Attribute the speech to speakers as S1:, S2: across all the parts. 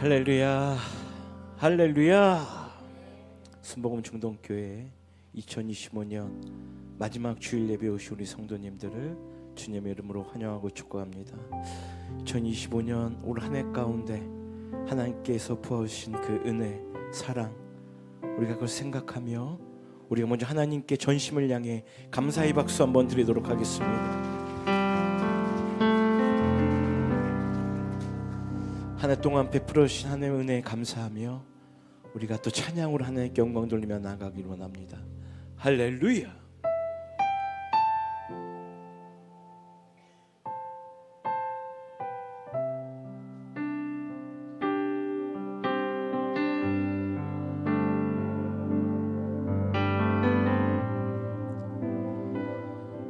S1: 할렐루야, 할렐루야. 순복음 중동교회 2025년 마지막 주일 예배 오신 우리 성도님들을 주님의 이름으로 환영하고 축복합니다. 2025년 올 한 해 가운데 하나님께서 부어주신 그 은혜, 사랑, 우리가 그걸 생각하며 우리가 먼저 하나님께 전심을 향해 감사의 박수 한번 드리도록 하겠습니다. 한 해 동안 베풀어 주신 하나님의 은혜에 감사하며 우리가 또 찬양으로 하나님께 영광 돌리며 나아가기를 원합니다. 할렐루야.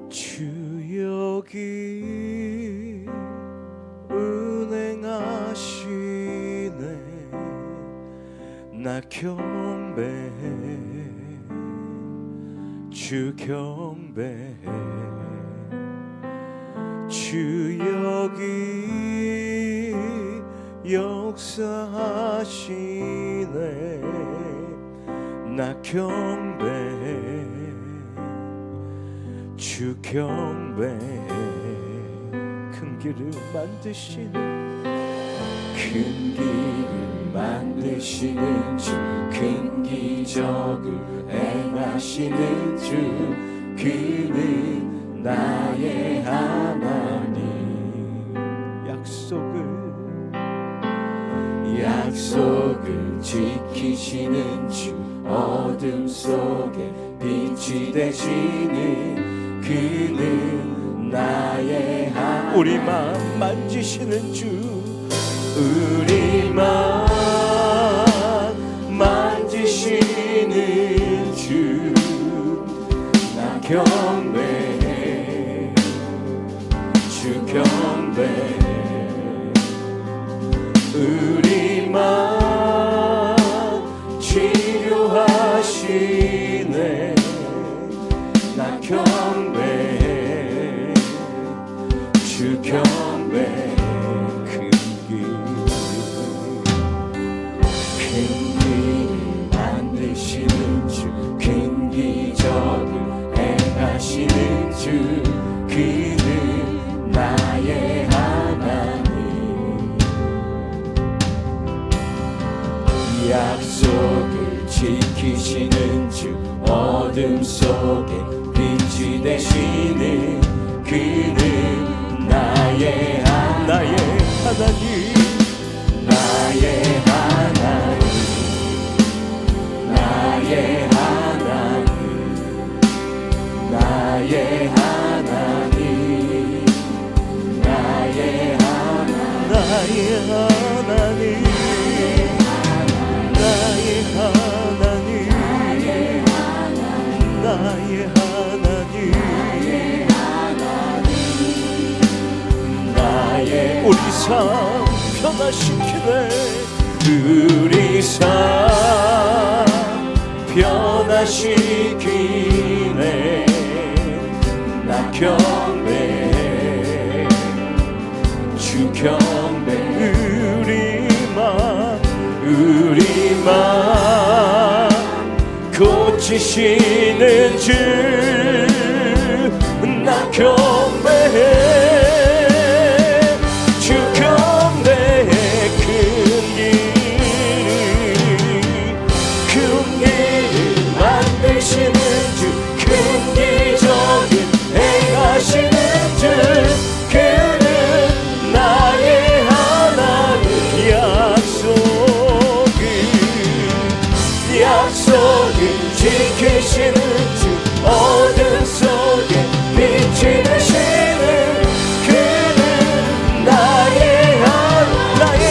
S1: 주 여기 은행하시네. 나 경배해, 주 경배해. 주 여기 역사하시네. 나 경배해, 주 경배해. 큰 길을 만드시는,
S2: 큰 길을 만드시는 주, 큰 기적을 행하시는 주, 그는 나의 하나님. 약속을 지키시는 주, 어둠 속에 빛이 되시는 그는 나의 하나님.
S1: 우리 마음 만지시는 주,
S2: 우리 마음 만지시는 주, 나 경배해, 주 경배해. 우리 마음 치료하시네. 나 경배해, 주 경배해. 행하시는 주, 그는 나의 하나님. 약속을 지키시는 주, 어둠 속에 빛이 되시는 그는 나의 하나님. 나의 하나님, 나의 하나님, 나의 하나님, 나의 하나님,
S1: 나의 하나님, 나의 하나님, 나의 하나님, 나의 우리 삶 변화시키네.
S2: 우리 삶 변화시키네. 나 경배해, 주 경배해. 우리 맘 고치시는 주, 나 경배해, 주 경배해. 큰 길을 만드시는 주, 큰 기적을 행하시는 주, 그는 나의 하나님. 약속을 지키시는 주, 어둠 속에 빛이 되시는 그는 나의 하나님.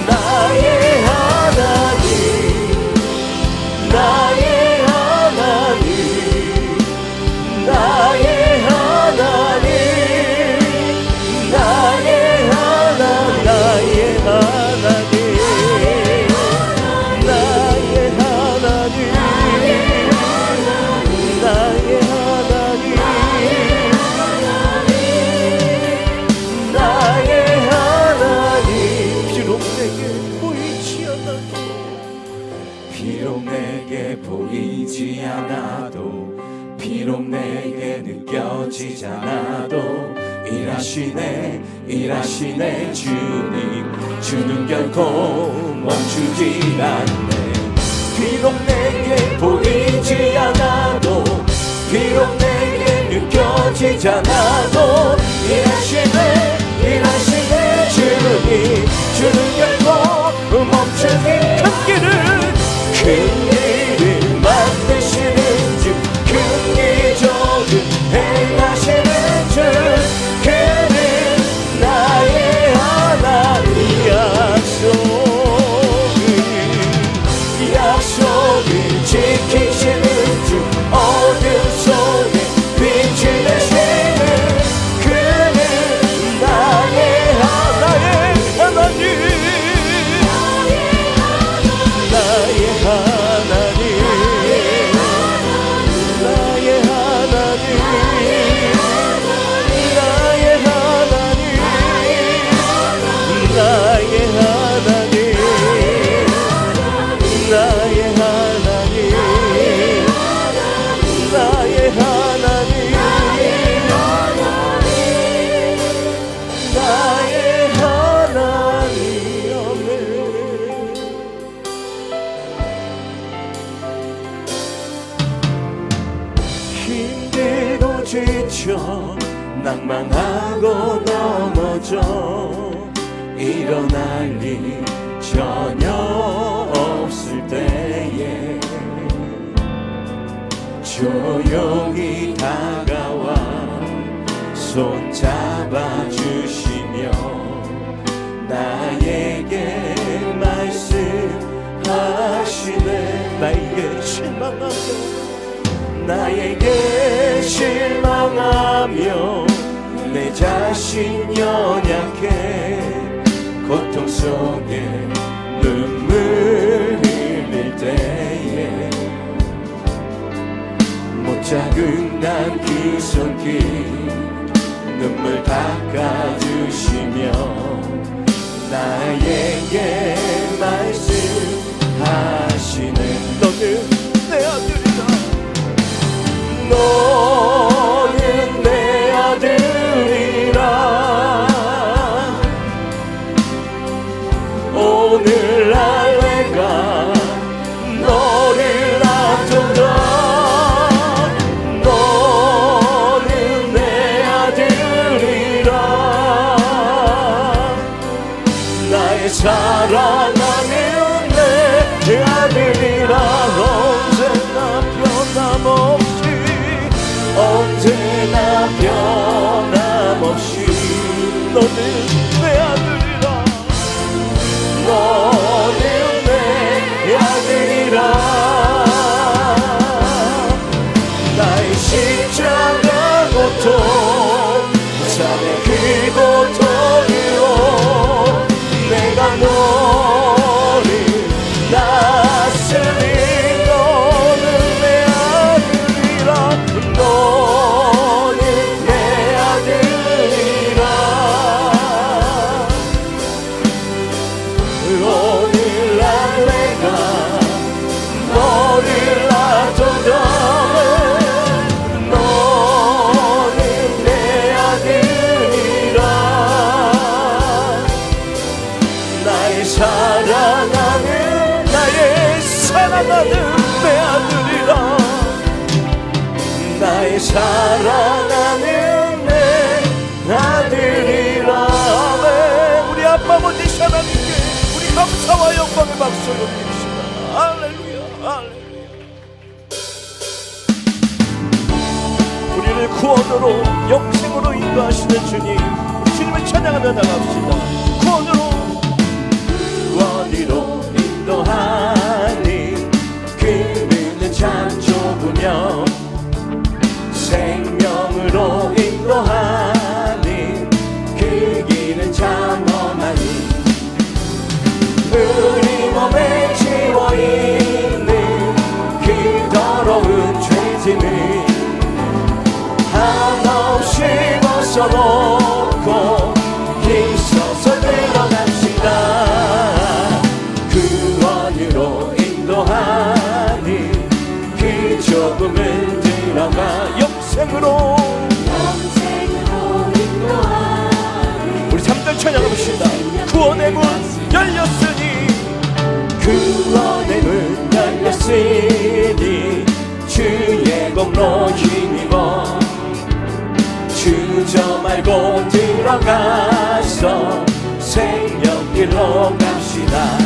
S2: 나의 하나님, 나의 하나님, 나의 하나님, 나의 하나님, 나의 하나님, 나의 하나님, 나의 하나님.
S1: 비록 내게 보이지 않아도 비록 내게 느껴지지 않아도 일하시네 주는 결코 멈추지 않네. 비록 내게 보이지 않아도 비록 내게 느껴지지 않아도 일하시네 주는 결코 멈추기 큰 일을 만드시는 주 큰 기적을 행하시는 주 그는 나의 하나님 약속을 지키시는 주 어둠 속에 빛이 되시는 그는 나의 하나님 힘들고 지쳐 낭망하고 넘어져 일어날 일 전혀 없을 때에 조용히 다가와 손 잡아주시며 나에게 말씀하시네. 나에게 실망하며 내 자신 연약해 고통 속에 눈물 흘릴 때에 못 잡은 난 그 손길 눈물 닦아주시며 나에게 말씀하시네. 너는 내 아들이다. 너는 내 아들이라. 오늘날 내가 너를 놔둔다. 너는 내 아들이라. 나의 사랑하는 내 아들이라. 언제나 변함없이 너는 내 아들이라. 너는 내 아들이라. 나의 십자가 고통 삶의 그 고통으로 내가 너를 다스리. 나의 사랑하는 내 아들이라. 네, 우리 아빠 아버지 하나님께 우리 감사와 영광의 박수 올립시다. 할렐루야, 할렐루야. 우리를 구원으로 영생으로 인도하시는 주님, 주님을 찬양하며 나갑시다. 구원으로 인도하니 그는 참 좁으며 생명으로 인도하니 그 길은 참 험하니 우리 몸에 지워있는 그 더러운 죄짐을 한없이 벗어놓고 힘써서 드러난 영생으로 우리 3절 찬양합시다. 구원의 문 열렸으니
S2: 구원의 문 열렸으니 주의 공로 힘입어 주저 말고 들어가서 생명길로 갑시다.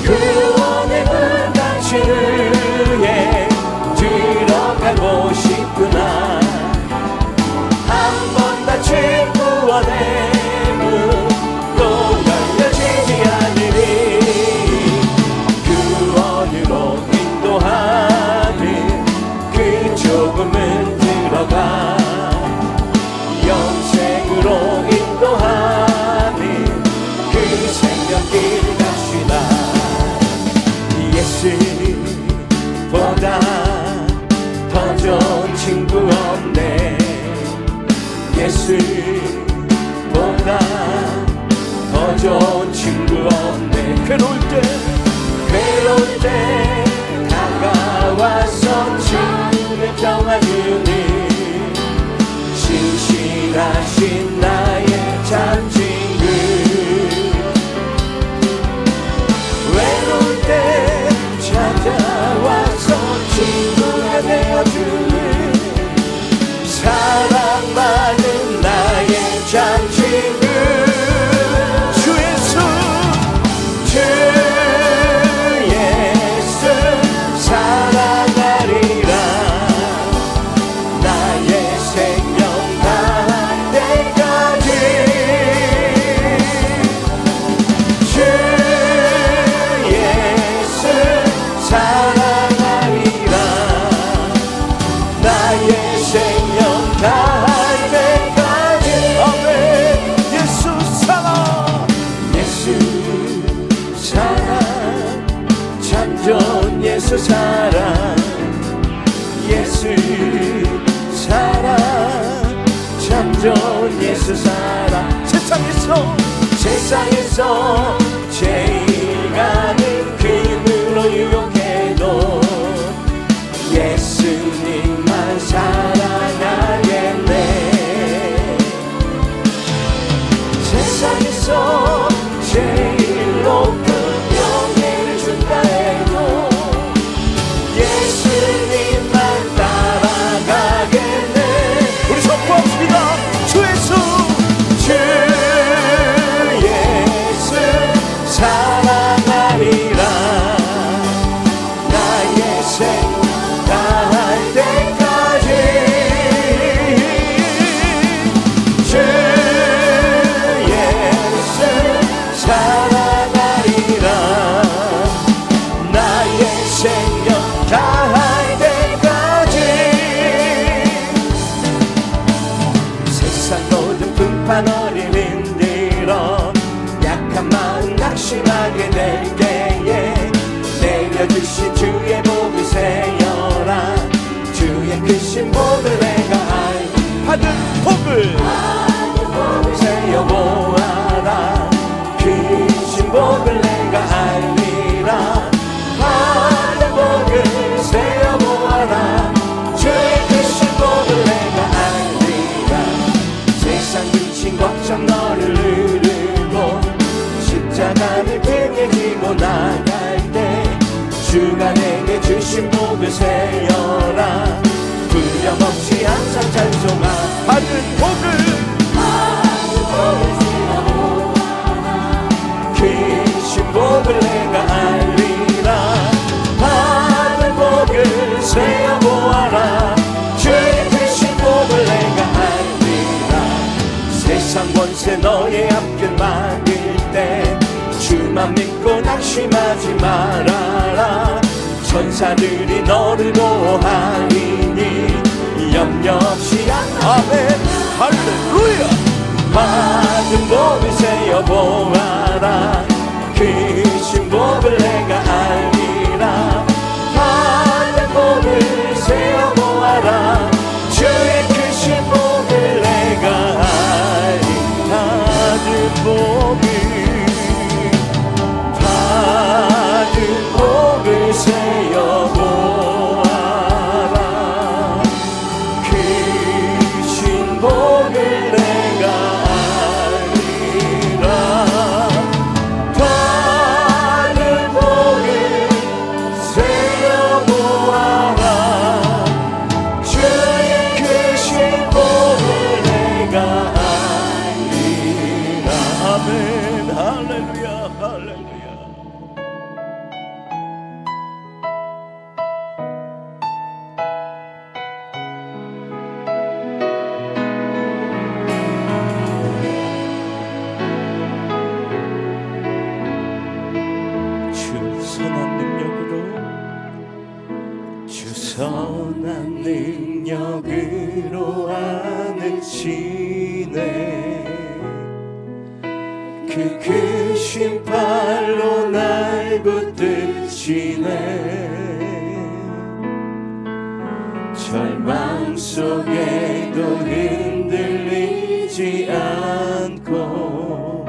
S2: 구원의 문 닫히에 들어가고 싶구나. 한 번 닫힌 구원의 문 또 열려지지 않으니 구원으로 인도하는 그쪽 문 들어가 영생으로 인도하는 그 생명길 갑시다. 예수보다 더 좋은 친구 없네. 예수보다 더 좋은 친구 없네. 괴로울 때 다가와서 주의 평화 주니 신실하신 나의 참 친구. 외로울 때 찾아와서 친구가 되어주는 사랑받는 나의 참 친구. 주 예수 사랑하리라. 나의 생명 다할 때까지 주 예수 사랑하리라. 나의 생명 다할 때까지. 아멘. 예수 사랑 참 좋은 예수 사랑. 예수 사랑 참 좋은 예수 사랑. 세상에서 제일 가는 그물로 유혹해도 예수님만 사랑하겠네. 세상에서 제일 높은 명예를 준다 해도 예수님만 따라가겠네. 우리 선포합시다. 주 예수 사랑하리라. 나의 생명 다할 때까지 주 예수 사랑하리라. 나의 생명 다할 때까지. 세상 모든 풍파너를 흔들어 약한 마음 낙심하게 될 때에 내려주신 주의 복을 세어라. 주의 크신 복을 내가
S1: 받은 복을
S2: 세어보아라. 크신 복을 내가 알리라. 받은 복을 세어보아라. 주의 크신 복을 내가 알리라. 세상 근심 걱정 너를 누르고 십자가를 등에 지고 나갈 때 주가 내게 주신 복을 세어라. 두려움없이 항상 찬송하.
S1: 받은 복을
S2: 크신 복을 내가 알리라. 받은 복을 세어보아라. 주의 크신 복을 내가 알리라. 세상 권세 너의 앞길 막을 때 주만 믿고 낙심하지 말아라. 천사들이 너를 보호하리니 염려 없이
S1: 아멘. 할렐루야.
S2: 받은 복을 세어보아라. 크신 복을 내가 알리라. 받은 복을 세어보아라. 주의 크신 복을 내가 알리라. 받은 복을 세어보아라. 선한 능력으로 안으시네. 그 크신 팔로 날 붙드시네. 절망 속에도 흔들리지 않고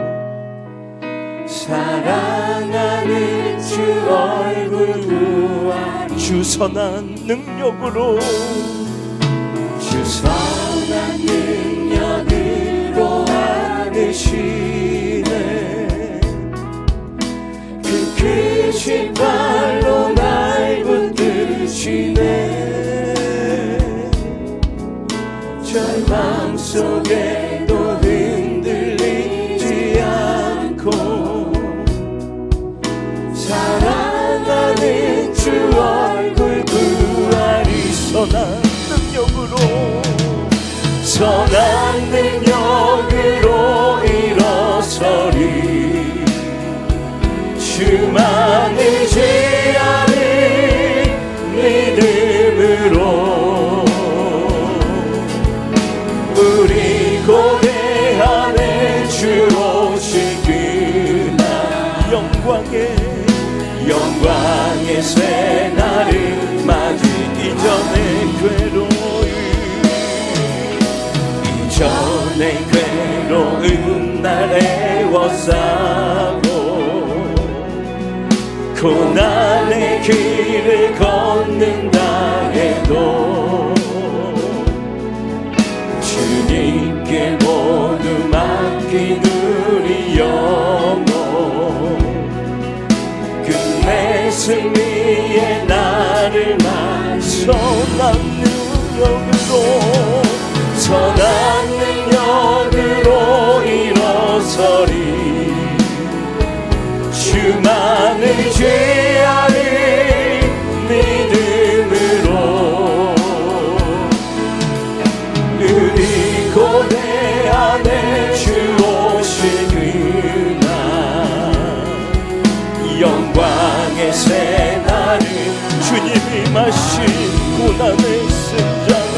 S2: 사랑하는 주 얼굴 보아
S1: 주 선한 능력으로
S2: 주 선한 능력으로 안으시네. 그 크신 발로 날 붙드시네. 절망 속에도 흔들리지 않고 사랑하는 주 얼굴 구하리.
S1: 선한 능력으로
S2: 선한 능력으로 일어서리. 주만을 제하리 믿음으로. 우리 고대하네 주 오실 그날 영광의 새날을 맞이. 이전의 괴로운 날 애워싸고 고난의 길을 걷는다 해도 주님께 모두 맡긴 우리 영혼 끝내 승리의 날을 맞이.
S1: 선한
S2: 능력으로 일어서리. 주만을 제하리 믿음으로. 우리 고대 안에 주 오실 그날 영광의 새날을
S1: 주님이 마신 고난의 승잔을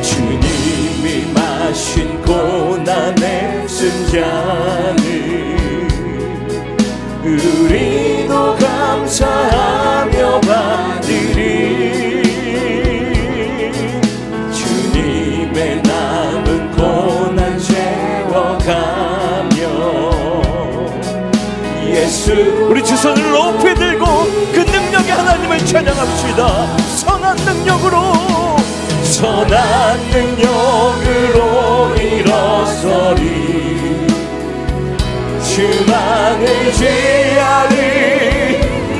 S2: 주님이 마신 고난의 승잔을 우리도 감사하며 받으리. 주님의 남은 고난 채워가며 예수.
S1: 우리 두 손을 높이 들고 그 능력의 하나님을 찬양합시다. 선한 능력으로
S2: 일어서리. 주만을 제하리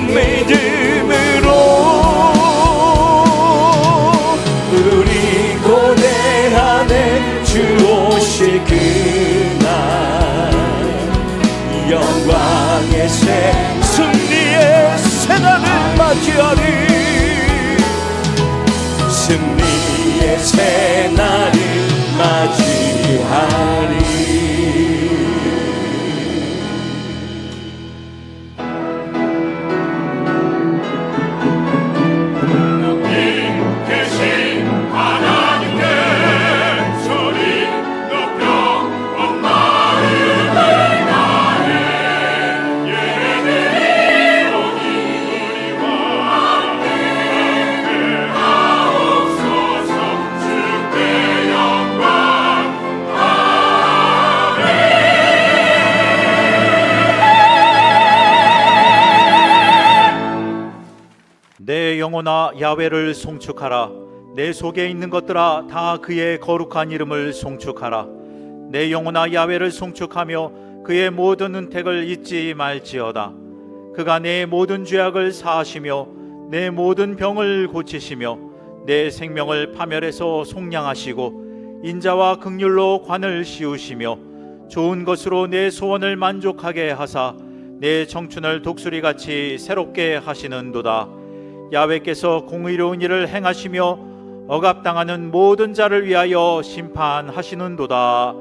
S2: 믿음으로. 우리 고대하네 주 오실 그날 영광의
S1: 승리의 새날을 맞이하리.
S2: 승리의 새날을 맞이하리.
S3: 내 영혼아 야훼를 송축하라. 내 속에 있는 것들아 다 그의 거룩한 이름을 송축하라. 내 영혼아 야훼를 송축하며 그의 모든 은택을 잊지 말지어다. 그가 내 모든 죄악을 사하시며 내 모든 병을 고치시며 내 생명을 파멸해서 속량하시고 인자와 긍휼로 관을 씌우시며 좋은 것으로 내 소원을 만족하게 하사 내 청춘을 독수리같이 새롭게 하시는도다. 야훼께서 공의로운 일을 행하시며 억압당하는 모든 자를 위하여 심판하시는도다.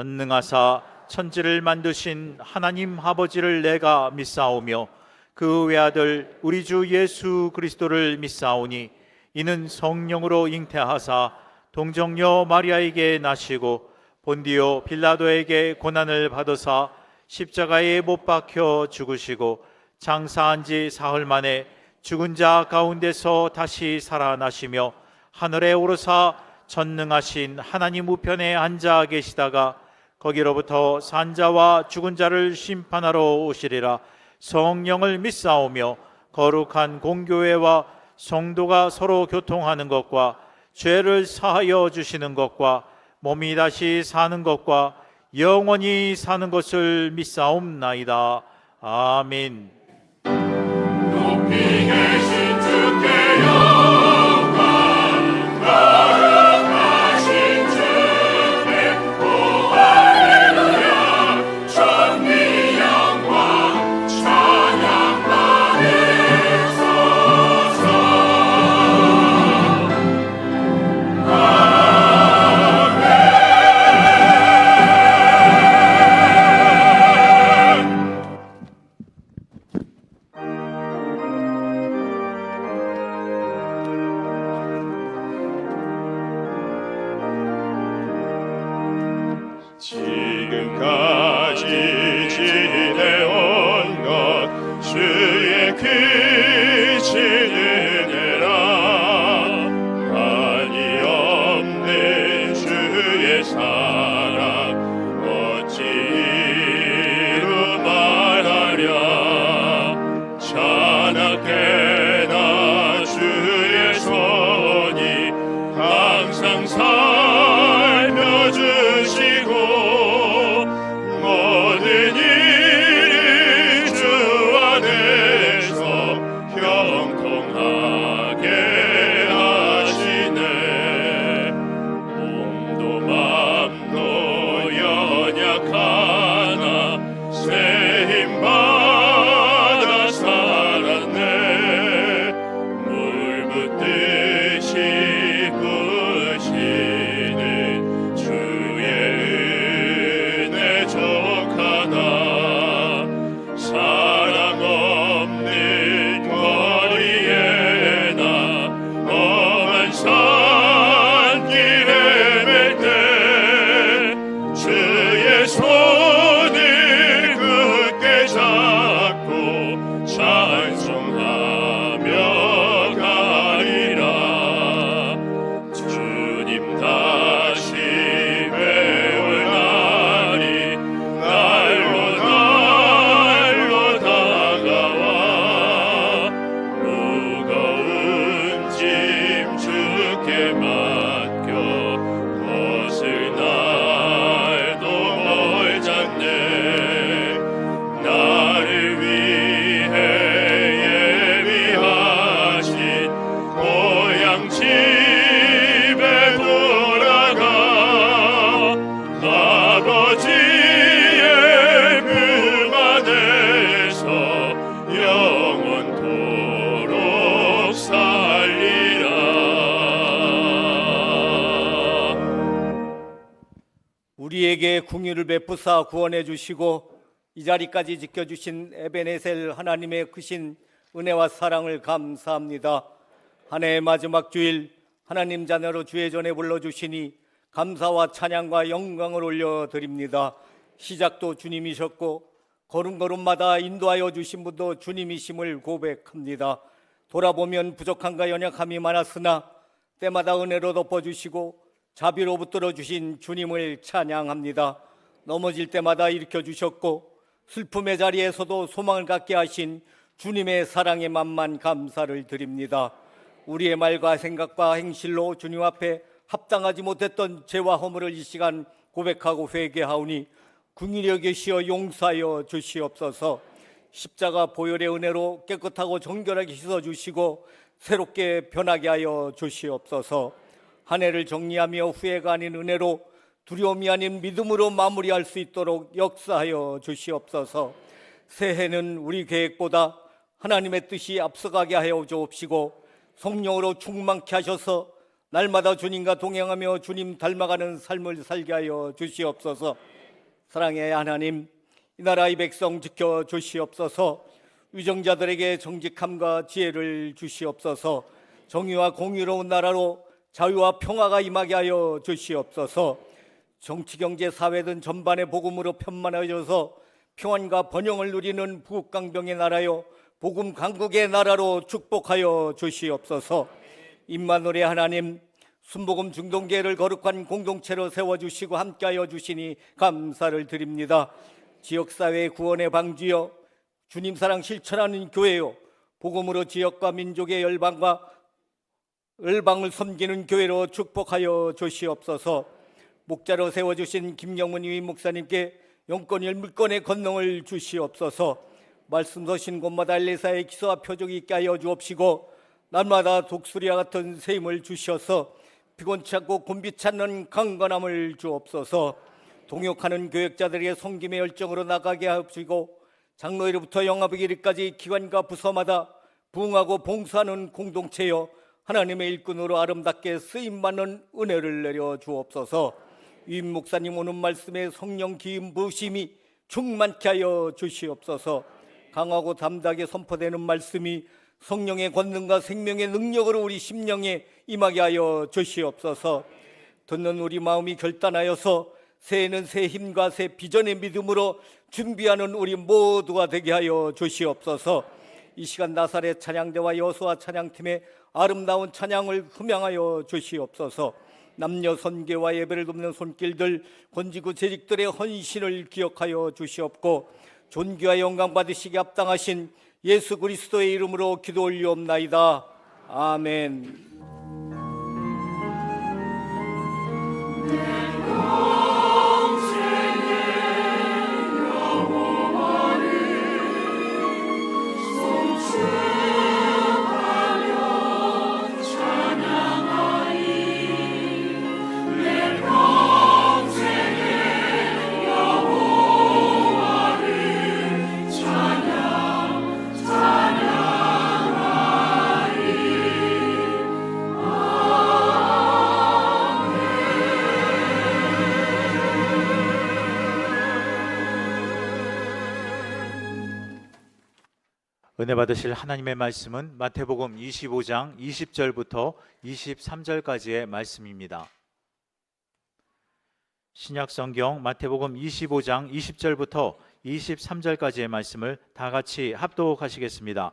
S3: 전능하사 천지를 만드신 하나님 아버지를 내가 믿사오며 그 외아들 우리 주 예수 그리스도를 믿사오니 이는 성령으로 잉태하사 동정녀 마리아에게 나시고 본디오 빌라도에게 고난을 받으사 십자가에 못 박혀 죽으시고 장사한 지 사흘 만에 죽은 자 가운데서 다시 살아나시며 하늘에 오르사 전능하신 하나님 우편에 앉아 계시다가 거기로부터 산자와 죽은 자를 심판하러 오시리라. 성령을 믿사오며 거룩한 공교회와 성도가 서로 교통하는 것과 죄를 사하여 주시는 것과 몸이 다시 사는 것과 영원히 사는 것을 믿사옵나이다. 아멘.
S2: 높이 계신 주께 영광, 거룩하신 주께 오 할렐루야. 전미 영광 찬양 받으소서. 지금까지 지내온 것 주의 크신 은혜라. 한이 없는 주의 사랑 어찌 이루 말하랴. 찬악되나 주의 손이 항상 살펴주시고 모든 일이 주 안에서 형통하게 하시네. 몸도 맘도 연약하나 새 힘 받아 살았네. 물 붓듯이 부으시는 주의 은혜 족하다. 사랑 없는 거리에 나 험한 산길 헤맬 때 주의 손을 굳게 잡고 찬송하며 가리라. 주님 다시 배울 날이 날로 날로 다가와. 무거운 짐 주께 맡겨 벗을 날도 멀잖네. 나를 위해 예비하신 고향 집에 돌아가 아버지의 품 안에서 영원토록 살리라.
S4: 우리에게 궁유를 베푸사 구원해 주시고 이 자리까지 지켜주신 에베네셀 하나님의 크신 은혜와 사랑을 감사합니다. 한 해의 마지막 주일 하나님 자녀로 주의 전에 불러주시니 감사와 찬양과 영광을 올려드립니다. 시작도 주님이셨고 걸음걸음마다 인도하여 주신 분도 주님이심을 고백합니다. 돌아보면 부족함과 연약함이 많았으나 때마다 은혜로 덮어주시고 자비로 붙들어 주신 주님을 찬양합니다. 넘어질 때마다 일으켜 주셨고 슬픔의 자리에서도 소망을 갖게 하신 주님의 사랑의 맘만 감사를 드립니다. 우리의 말과 생각과 행실로 주님 앞에 합당하지 못했던 죄와 허물을 이 시간 고백하고 회개하오니 긍휼히 여기시어 용서하여 주시옵소서. 십자가 보혈의 은혜로 깨끗하고 정결하게 씻어주시고 새롭게 변하게 하여 주시옵소서. 한 해를 정리하며 후회가 아닌 은혜로 두려움이 아닌 믿음으로 마무리할 수 있도록 역사하여 주시옵소서. 새해는 우리 계획보다 하나님의 뜻이 앞서가게 하여 주옵시고 성령으로 충만케 하셔서 날마다 주님과 동행하며 주님 닮아가는 삶을 살게 하여 주시옵소서. 사랑의 하나님, 이 나라의 백성 지켜 주시옵소서. 위정자들에게 정직함과 지혜를 주시옵소서. 정의와 공의로운 나라로 자유와 평화가 임하게 하여 주시옵소서. 정치, 경제, 사회 등 전반의 복음으로 편만하여서 평안과 번영을 누리는 북강병의 나라요 복음 강국의 나라로 축복하여 주시옵소서. 임마누엘의 하나님, 순복음 중동교회를 거룩한 공동체로 세워주시고 함께하여 주시니 감사를 드립니다. 지역사회의 구원의 방주여 주님 사랑 실천하는 교회요 복음으로 지역과 민족의 열방을 섬기는 교회로 축복하여 주시옵소서. 목자로 세워주신 김영문 위임 목사님께 영권 물권의 권능을 주시옵소서. 말씀 서신 곳마다 엘리사의 기사와 표적이 있게 하여 주옵시고 날마다 독수리와 같은 새 힘을 주셔서 피곤치 않고 곤비치 않는 강건함을 주옵소서. 동역하는 교역자들에게 섬김의 열정으로 나가게 하옵시고 장로회로부터 영화부에 이르기까지 기관과 부서마다 부흥하고 봉사하는 공동체여 하나님의 일꾼으로 아름답게 쓰임받는 은혜를 내려 주옵소서. 위임 목사님 오는 말씀에 성령 기름 부으심이 충만케 하여 주시옵소서. 강하고 담대하게 선포되는 말씀이 성령의 권능과 생명의 능력으로 우리 심령에 임하게 하여 주시옵소서. 듣는 우리 마음이 결단하여서 새해는 새 힘과 새 비전의 믿음으로 준비하는 우리 모두가 되게 하여 주시옵소서. 이 시간 나사렛 찬양대와 여수와 찬양팀의 아름다운 찬양을 흠양하여 주시옵소서. 남녀 선교와 예배를 돕는 손길들, 권지구 재직들의 헌신을 기억하여 주시옵고 존귀와 영광 받으시기 합당하신 예수 그리스도의 이름으로 기도 올리옵나이다. 아멘.
S3: 은혜 받으실 하나님의 말씀은 마태복음 25장 20절부터 23절까지의 말씀입니다. 신약성경 마태복음 25장 20절부터 23절까지의 말씀을 다 같이 합독하시겠습니다.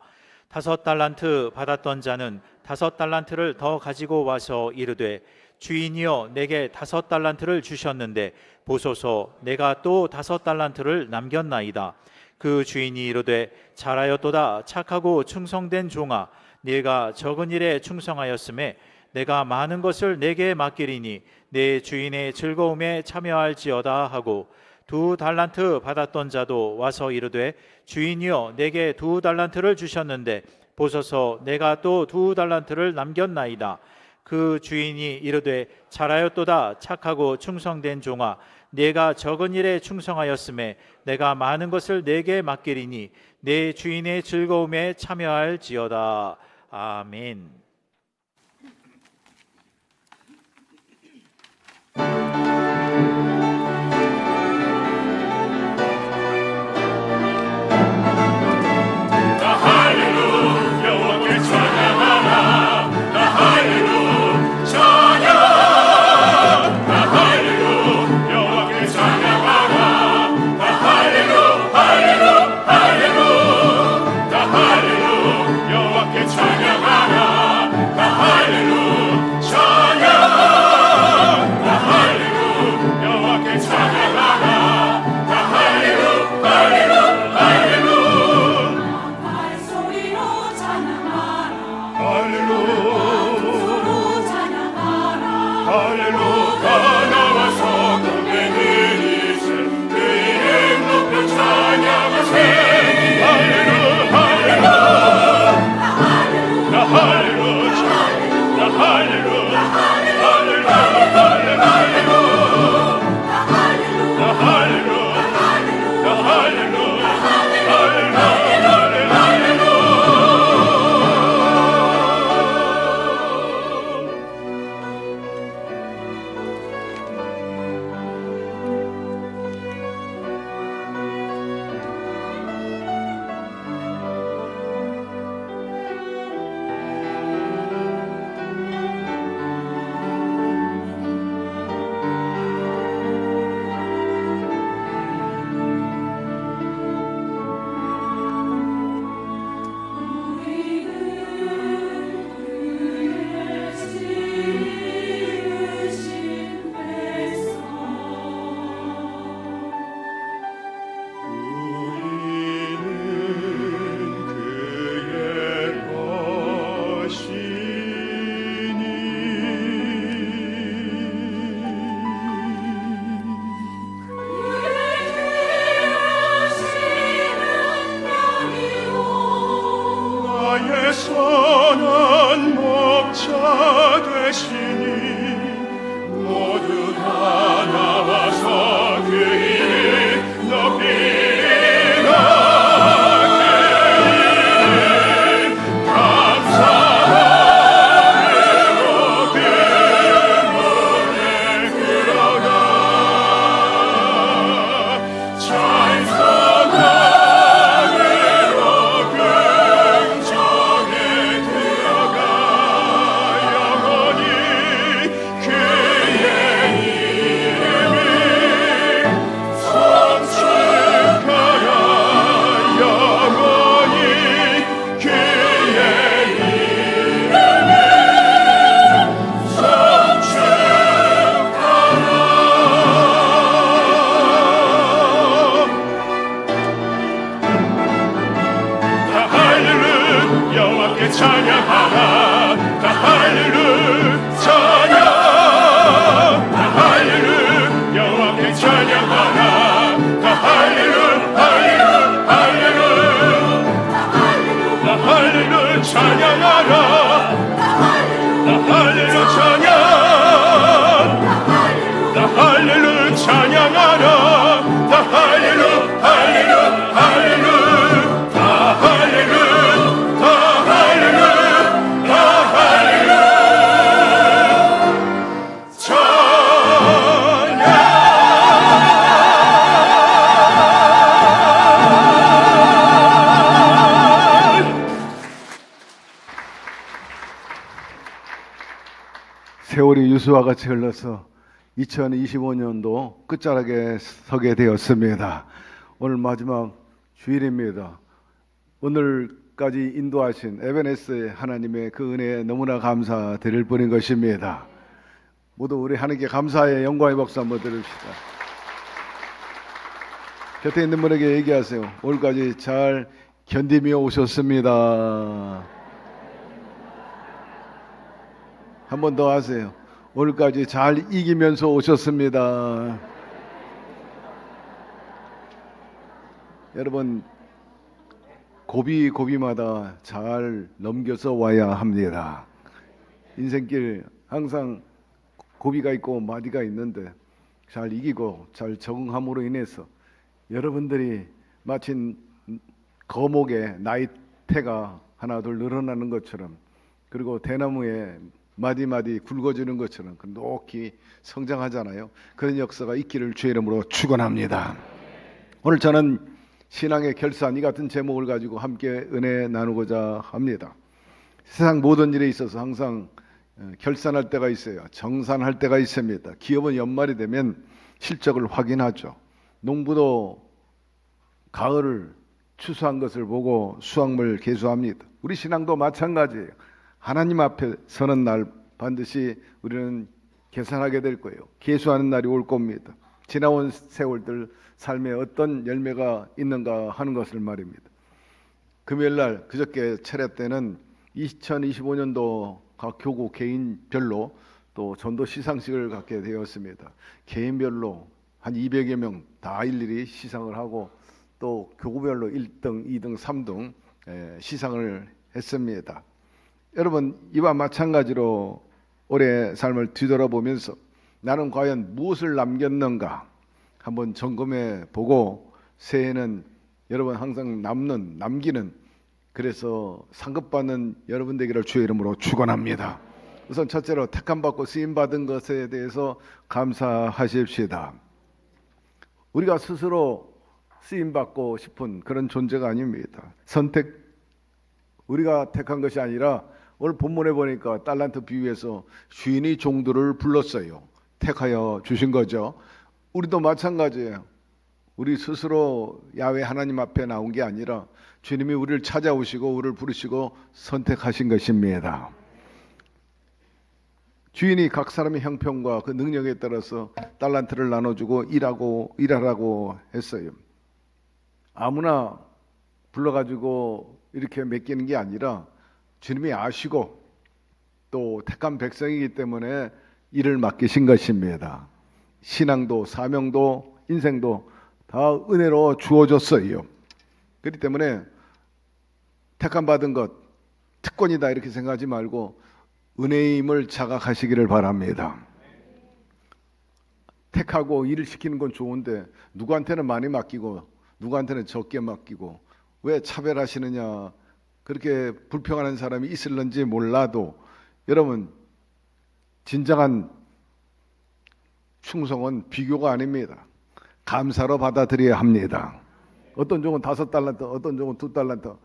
S3: 5달란트 받았던 자는 5달란트를 더 가지고 와서 이르되 주인이여 내게 5달란트를 주셨는데 보소서 내가 또 5달란트를 남겼나이다. 그 주인이 이르되 잘하였도다 착하고 충성된 종아 네가 적은 일에 충성하였음에 내가 많은 것을 내게 맡기리니 내 주인의 즐거움에 참여할지어다 하고 2달란트 받았던 자도 와서 이르되 주인이여 내게 2달란트를 주셨는데 보소서 내가 또 2달란트를 남겼나이다. 그 주인이 이르되 잘하였도다 착하고 충성된 종아 네가 적은 일에 충성하였음에 내가 많은 것을 내게 맡기리니 내 주인의 즐거움에 참여할지어다. 아멘.
S2: 찬양하라 내 선한 목자 되시니 모두 다 나와서 그 이름 높이리라. 여호와께 찬양하라. 다 할렐루야 찬양. 다 할렐루야 여호와께 찬양하라. 다 할렐루야 할렐루야 할렐루야. 다 할렐루야 찬양하라. 다 할렐루야 찬양. 다 할렐루야 찬양하라. 다 할렐루야 할렐루야 할렐루야. 다 할렐루야
S5: 세월이 유수와 같이 흘러서 2025년도 끝자락에 서게 되었습니다. 오늘 마지막 주일입니다. 오늘까지 인도하신 에베네스의 하나님의 그 은혜에 너무나 감사드릴 뿐인 것입니다. 모두 우리 하나님께 감사의 영광의 박수 한번 드립시다. 곁에 있는 분에게 얘기하세요. 오늘까지 잘 견디며 오셨습니다. 한 번 더 하세요. 오늘까지 잘 이기면서 오셨습니다. 여러분, 고비마다 잘 넘겨서 와야 합니다. 인생길 항상 고비가 있고 마디가 있는데 잘 이기고 잘 적응함으로 인해서 여러분들이 마치 거목에 나이테가 하나 둘 늘어나는 것처럼, 그리고 대나무에 마디마디 굵어지는 것처럼 높이 성장하잖아요. 그런 역사가 있기를 주의 이름으로 축원합니다. 오늘 저는 신앙의 결산, 이 같은 제목을 가지고 함께 은혜 나누고자 합니다. 세상 모든 일에 있어서 항상 결산할 때가 있어요. 정산할 때가 있습니다. 기업은 연말이 되면 실적을 확인하죠. 농부도 가을을 추수한 것을 보고 수확물 계수합니다. 우리 신앙도 마찬가지예요. 하나님 앞에 서는 날 반드시 우리는 계산하게 될 거예요. 계수하는 날이 올 겁니다. 지나온 세월들 삶에 어떤 열매가 있는가 하는 것을 말입니다. 금요일 날 그저께 차례 때는 2025년도 각 교구 개인별로 또 전도 시상식을 갖게 되었습니다. 개인별로 한 200여 명 다 일일이 시상을 하고 또 교구별로 1등, 2등, 3등 시상을 했습니다. 여러분, 이와 마찬가지로 올해 삶을 뒤돌아보면서 나는 과연 무엇을 남겼는가 한번 점검해 보고 새해는 여러분 항상 남기는, 그래서 상급받는 여러분 되기를 주의 이름으로 축원합니다. 우선 첫째로 택함받고 쓰임받은 것에 대해서 감사하십시다. 우리가 스스로 쓰임받고 싶은 그런 존재가 아닙니다. 우리가 택한 것이 아니라 오늘 본문에 보니까 달란트 비유에서 주인이 종들을 불렀어요. 택하여 주신 거죠. 우리도 마찬가지예요. 우리 스스로 야훼 하나님 앞에 나온 게 아니라 주님이 우리를 찾아오시고 우리를 부르시고 선택하신 것입니다. 주인이 각 사람의 형편과 그 능력에 따라서 달란트를 나눠주고 일하라고 했어요. 아무나 불러가지고 이렇게 맡기는 게 아니라 주님이 아시고 또 택한 백성이기 때문에 일을 맡기신 것입니다. 신앙도 사명도 인생도 다 은혜로 주어졌어요. 그렇기 때문에 택함 받은 것, 특권이다 이렇게 생각하지 말고 은혜의 힘을 자각하시기를 바랍니다. 택하고 일을 시키는 건 좋은데 누구한테는 많이 맡기고 누구한테는 적게 맡기고 왜 차별하시느냐, 그렇게 불평하는 사람이 있을런지 몰라도 여러분, 진정한 충성은 비교가 아닙니다. 감사로 받아들여야 합니다. 어떤 종은 5달란트, 어떤 종은 2달란트,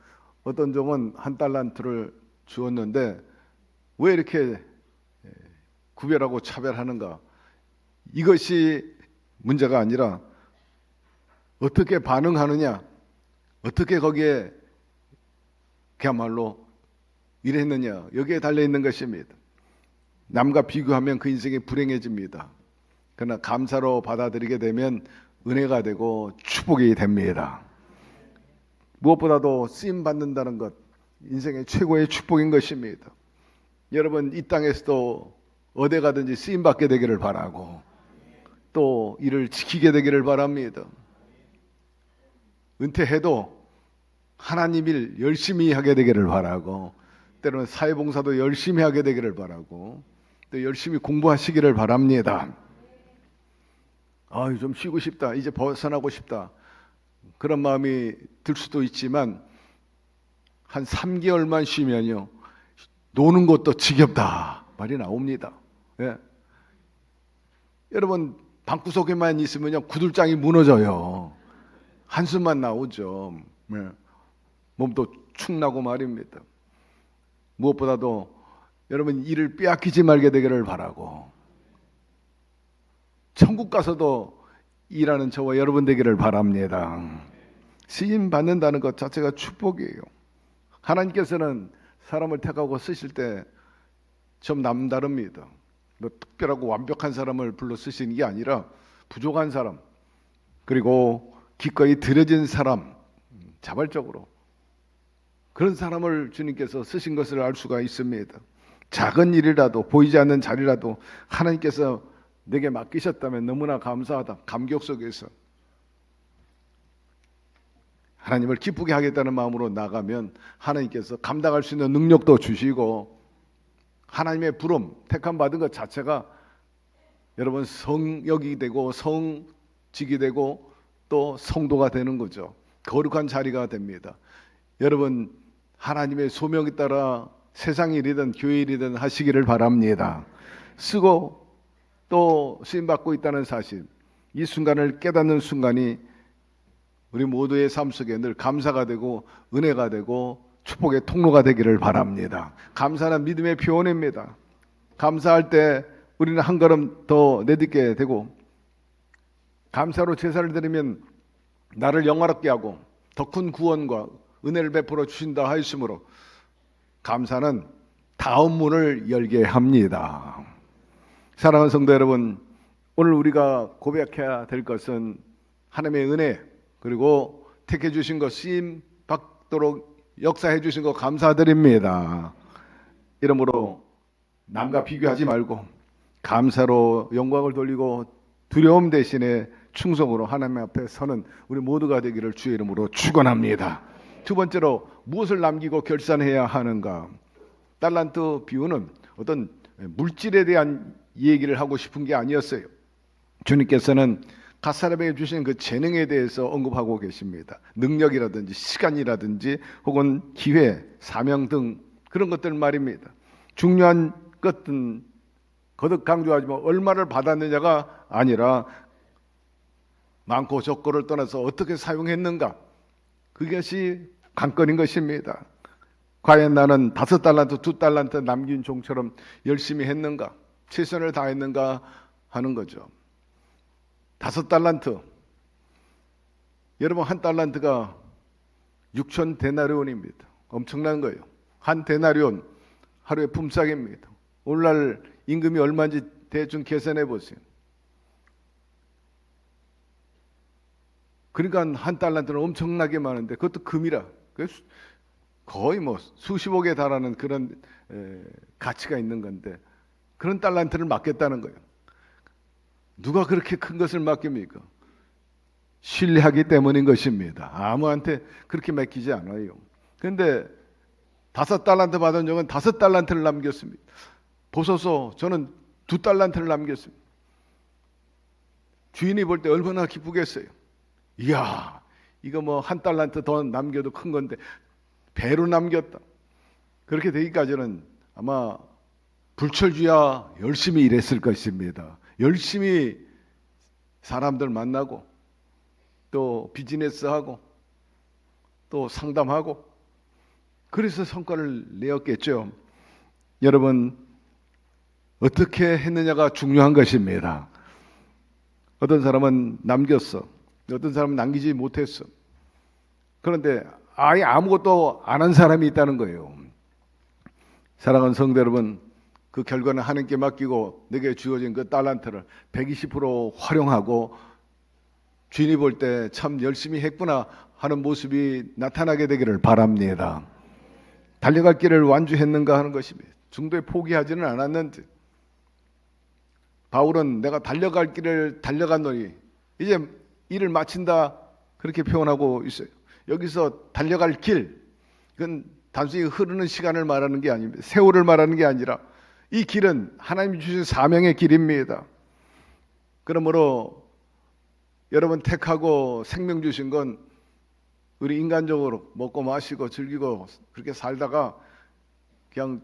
S5: 어떤 종은 1달란트를 주었는데 왜 이렇게 구별하고 차별하는가? 이것이 문제가 아니라 어떻게 반응하느냐, 어떻게 거기에 그야말로 일했느냐, 여기에 달려있는 것입니다. 남과 비교하면 그 인생이 불행해집니다. 그러나 감사로 받아들이게 되면 은혜가 되고 축복이 됩니다. 무엇보다도 쓰임 받는다는 것, 인생의 최고의 축복인 것입니다. 여러분, 이 땅에서도 어디 가든지 쓰임 받게 되기를 바라고 또 이를 지키게 되기를 바랍니다. 은퇴해도 하나님 일 열심히 하게 되기를 바라고 때로는 사회봉사도 열심히 하게 되기를 바라고 또 열심히 공부하시기를 바랍니다. 좀 쉬고 싶다, 이제 벗어나고 싶다, 그런 마음이 들 수도 있지만 한 3개월만 쉬면요 노는 것도 지겹다 말이 나옵니다. 예. 여러분, 방구석에만 있으면요 구들장이 무너져요. 한숨만 나오죠. 예. 몸도 축나고 말입니다. 무엇보다도 여러분, 일을 빼앗기지 말게 되기를 바라고 천국 가서도 일하는 저와 여러분 되기를 바랍니다. 쓰임 받는다는 것 자체가 축복이에요. 하나님께서는 사람을 택하고 쓰실 때 좀 남다릅니다. 뭐 특별하고 완벽한 사람을 불러 쓰시는 게 아니라 부족한 사람, 그리고 기꺼이 들여진 사람, 자발적으로 그런 사람을 주님께서 쓰신 것을 알 수가 있습니다. 작은 일이라도, 보이지 않는 자리라도 하나님께서 내게 맡기셨다면 너무나 감사하다, 감격 속에서 하나님을 기쁘게 하겠다는 마음으로 나가면 하나님께서 감당할 수 있는 능력도 주시고 하나님의 부름, 택함 받은 것 자체가 여러분 성역이 되고 성직이 되고 또 성도가 되는 거죠. 거룩한 자리가 됩니다. 여러분, 하나님의 소명에 따라 세상 일이든 교회 일이든 하시기를 바랍니다. 쓰고 또 쓰임받고 있다는 사실, 이 순간을 깨닫는 순간이 우리 모두의 삶 속에 늘 감사가 되고 은혜가 되고 축복의 통로가 되기를 바랍니다. 감사는 믿음의 표현입니다. 감사할 때 우리는 한 걸음 더 내딛게 되고, 감사로 제사를 드리면 나를 영화롭게 하고 더 큰 구원과 은혜를 베풀어 주신다 하였으므로 감사는 다음 문을 열게 합니다. 사랑하는 성도 여러분, 오늘 우리가 고백해야 될 것은 하나님의 은혜, 그리고 택해 주신 것, 쓰임 받도록 역사해 주신 것 감사드립니다. 이러므로 남과 비교하지 말고 감사로 영광을 돌리고 두려움 대신에 충성으로 하나님 앞에 서는 우리 모두가 되기를 주의 이름으로 축원합니다. 두 번째로, 무엇을 남기고 결산해야 하는가? 달란트 비유는 어떤 물질에 대한 얘기를 하고 싶은 게 아니었어요. 주님께서는 각 사람에게 주신 그 재능에 대해서 언급하고 계십니다. 능력이라든지 시간이라든지 혹은 기회, 사명 등 그런 것들 말입니다. 중요한 것은 거듭 강조하지만 얼마를 받았느냐가 아니라 많고 적고를 떠나서 어떻게 사용했는가, 그것이 관건인 것입니다. 과연 나는 5달란트, 2달란트 남긴 종처럼 열심히 했는가, 최선을 다했는가 하는 거죠. 5달란트, 여러분 1달란트가 6천 데나리온입니다. 엄청난 거예요. 한 데나리온 하루의 품삯입니다. 오늘날 임금이 얼마인지 대충 계산해 보세요. 그러니까 한 달란트는 엄청나게 많은데 그것도 금이라 거의 뭐 수십억에 달하는 그런 가치가 있는 건데 그런 달란트를 맡겠다는 거예요. 누가 그렇게 큰 것을 맡깁니까? 신뢰하기 때문인 것입니다. 아무한테 그렇게 맡기지 않아요. 그런데 5달란트 받은 적은 5달란트를 남겼습니다. 보소서 저는 2달란트를 남겼습니다. 주인이 볼 때 얼마나 기쁘겠어요. 이야, 이거 뭐 1달란트 더 남겨도 큰 건데 배로 남겼다. 그렇게 되기까지는 아마 불철주야 열심히 일했을 것입니다. 열심히 사람들 만나고 또 비즈니스하고 또 상담하고 그래서 성과를 내었겠죠. 여러분, 어떻게 했느냐가 중요한 것입니다. 어떤 사람은 남겼어. 어떤 사람은 남기지 못했어. 그런데 아예 아무것도 안 한 사람이 있다는 거예요. 사랑하는 성도 여러분, 그 결과는 하나님께 맡기고 내게 주어진 그 달란트를 120% 활용하고 주인이 볼 때 참 열심히 했구나 하는 모습이 나타나게 되기를 바랍니다. 달려갈 길을 완주했는가 하는 것입니다. 중도에 포기하지는 않았는데 바울은 내가 달려갈 길을 달려갔노니 이제 일을 마친다 그렇게 표현하고 있어요. 여기서 달려갈 길, 그건 단순히 흐르는 시간을 말하는 게 아닙니다. 세월을 말하는 게 아니라 이 길은 하나님이 주신 사명의 길입니다. 그러므로 여러분 택하고 생명 주신 건 우리 인간적으로 먹고 마시고 즐기고 그렇게 살다가 그냥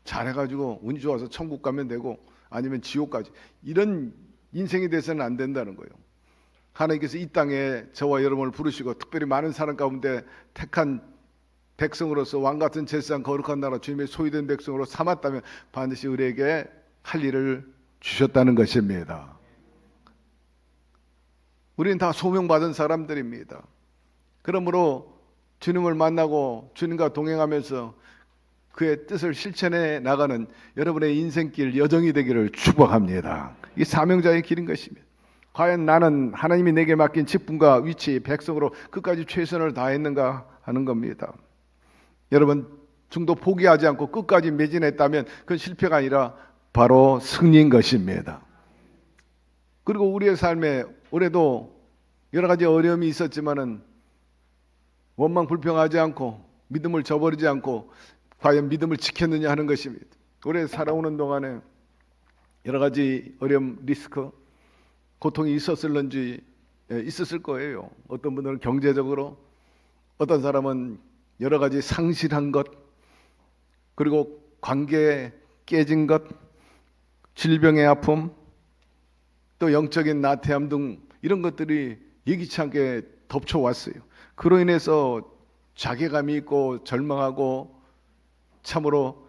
S5: 잘해가지고 운이 좋아서 천국 가면 되고 아니면 지옥까지 이런 인생이 돼서는 안 된다는 거예요. 하나님께서 이 땅에 저와 여러분을 부르시고 특별히 많은 사람 가운데 택한 백성으로서 왕같은 제사장 거룩한 나라 주님의 소유된 백성으로 삼았다면 반드시 우리에게 할 일을 주셨다는 것입니다. 우리는 다 소명받은 사람들입니다. 그러므로 주님을 만나고 주님과 동행하면서 그의 뜻을 실천해 나가는 여러분의 인생길 여정이 되기를 축복합니다. 이 사명자의 길인 것입니다. 과연 나는 하나님이 내게 맡긴 직분과 위치, 백성으로 끝까지 최선을 다했는가 하는 겁니다. 여러분, 중도 포기하지 않고 끝까지 매진했다면 그건 실패가 아니라 바로 승리인 것입니다. 그리고 우리의 삶에 올해도 여러 가지 어려움이 있었지만은 원망 불평하지 않고 믿음을 저버리지 않고 과연 믿음을 지켰느냐 하는 것입니다. 올해 살아오는 동안에 여러 가지 어려움, 리스크, 고통이 있었을런지 있었을 거예요. 어떤 분들은 경제적으로, 어떤 사람은 여러 가지 상실한 것, 그리고 관계 깨진 것, 질병의 아픔, 또 영적인 나태함 등 이런 것들이 예기치 않게 덮쳐왔어요. 그로 인해서 자괴감이 있고 절망하고 참으로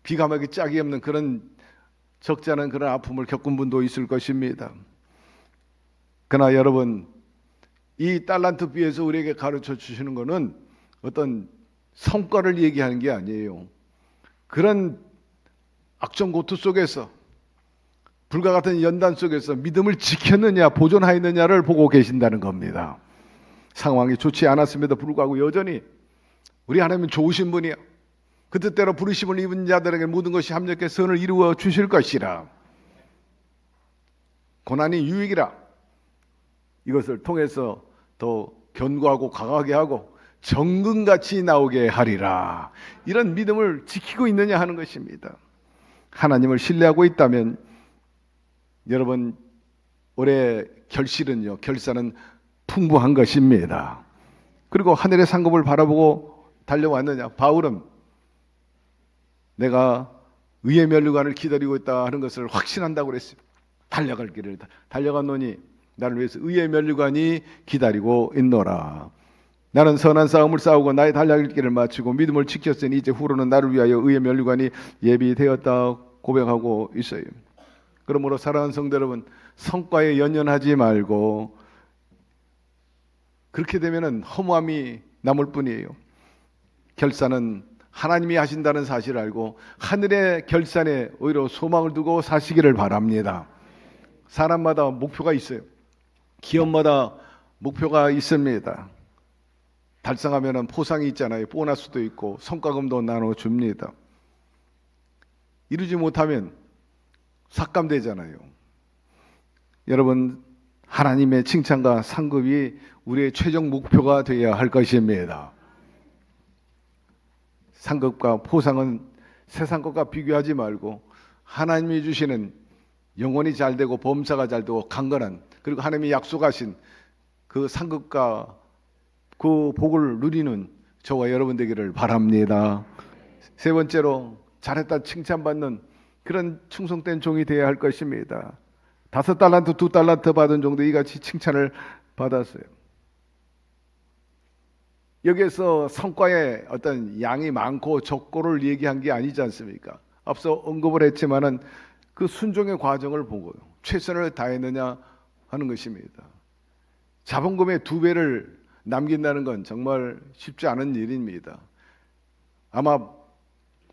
S5: 비감하기 짝이 없는 그런 적지 않은 그런 아픔을 겪은 분도 있을 것입니다. 그러나 여러분, 이 달란트 비에서 우리에게 가르쳐 주시는 것은 어떤 성과를 얘기하는 게 아니에요. 그런 악정고투 속에서 불과 같은 연단 속에서 믿음을 지켰느냐 보존하였느냐를 보고 계신다는 겁니다. 상황이 좋지 않았음에도 불구하고 여전히 우리 하나님은 좋으신 분이야. 그 뜻대로 부르심을 입은 자들에게 모든 것이 합력해 선을 이루어 주실 것이라. 고난이 유익이라. 이것을 통해서 더 견고하고 강하게 하고 정금같이 나오게 하리라. 이런 믿음을 지키고 있느냐 하는 것입니다. 하나님을 신뢰하고 있다면 여러분, 올해 결산은 풍부한 것입니다. 그리고 하늘의 상급을 바라보고 달려왔느냐. 바울은 내가 의의 면류관을 기다리고 있다 하는 것을 확신한다고 그랬어요. 달려갈 길을 달려갔노니 나를 위해서 의의 면류관이 기다리고 있노라. 나는 선한 싸움을 싸우고 나의 달려갈 길을 마치고 믿음을 지켰으니 이제 후로는 나를 위하여 의의 면류관이 예비되었다 고백하고 있어요. 그러므로 사랑하는 성도 여러분, 성과에 연연하지 말고 그렇게 되면은 허무함이 남을 뿐이에요. 결산은 하나님이 하신다는 사실을 알고 하늘의 결산에 오히려 소망을 두고 사시기를 바랍니다. 사람마다 목표가 있어요. 기업마다 목표가 있습니다. 달성하면 포상이 있잖아요. 보너스도 있고 성과금도 나눠줍니다. 이루지 못하면 삭감되잖아요. 여러분, 하나님의 칭찬과 상급이 우리의 최종 목표가 되어야 할 것입니다. 상급과 포상은 세상 것과 비교하지 말고 하나님이 주시는 영혼이 잘 되고 범사가 잘 되고 강건한, 그리고 하나님이 약속하신 그 상급과 그 복을 누리는 저와 여러분 되기를 바랍니다. 세 번째로 잘했다 칭찬받는 그런 충성된 종이 되어야 할 것입니다. 5달란트 2달란트 받은 종도 이같이 칭찬을 받았어요. 여기에서 성과의 어떤 양이 많고 적고를 얘기한 게 아니지 않습니까? 앞서 언급을 했지만은 그 순종의 과정을 보고요, 최선을 다했느냐 하는 것입니다. 자본금의 2배를 남긴다는 건 정말 쉽지 않은 일입니다. 아마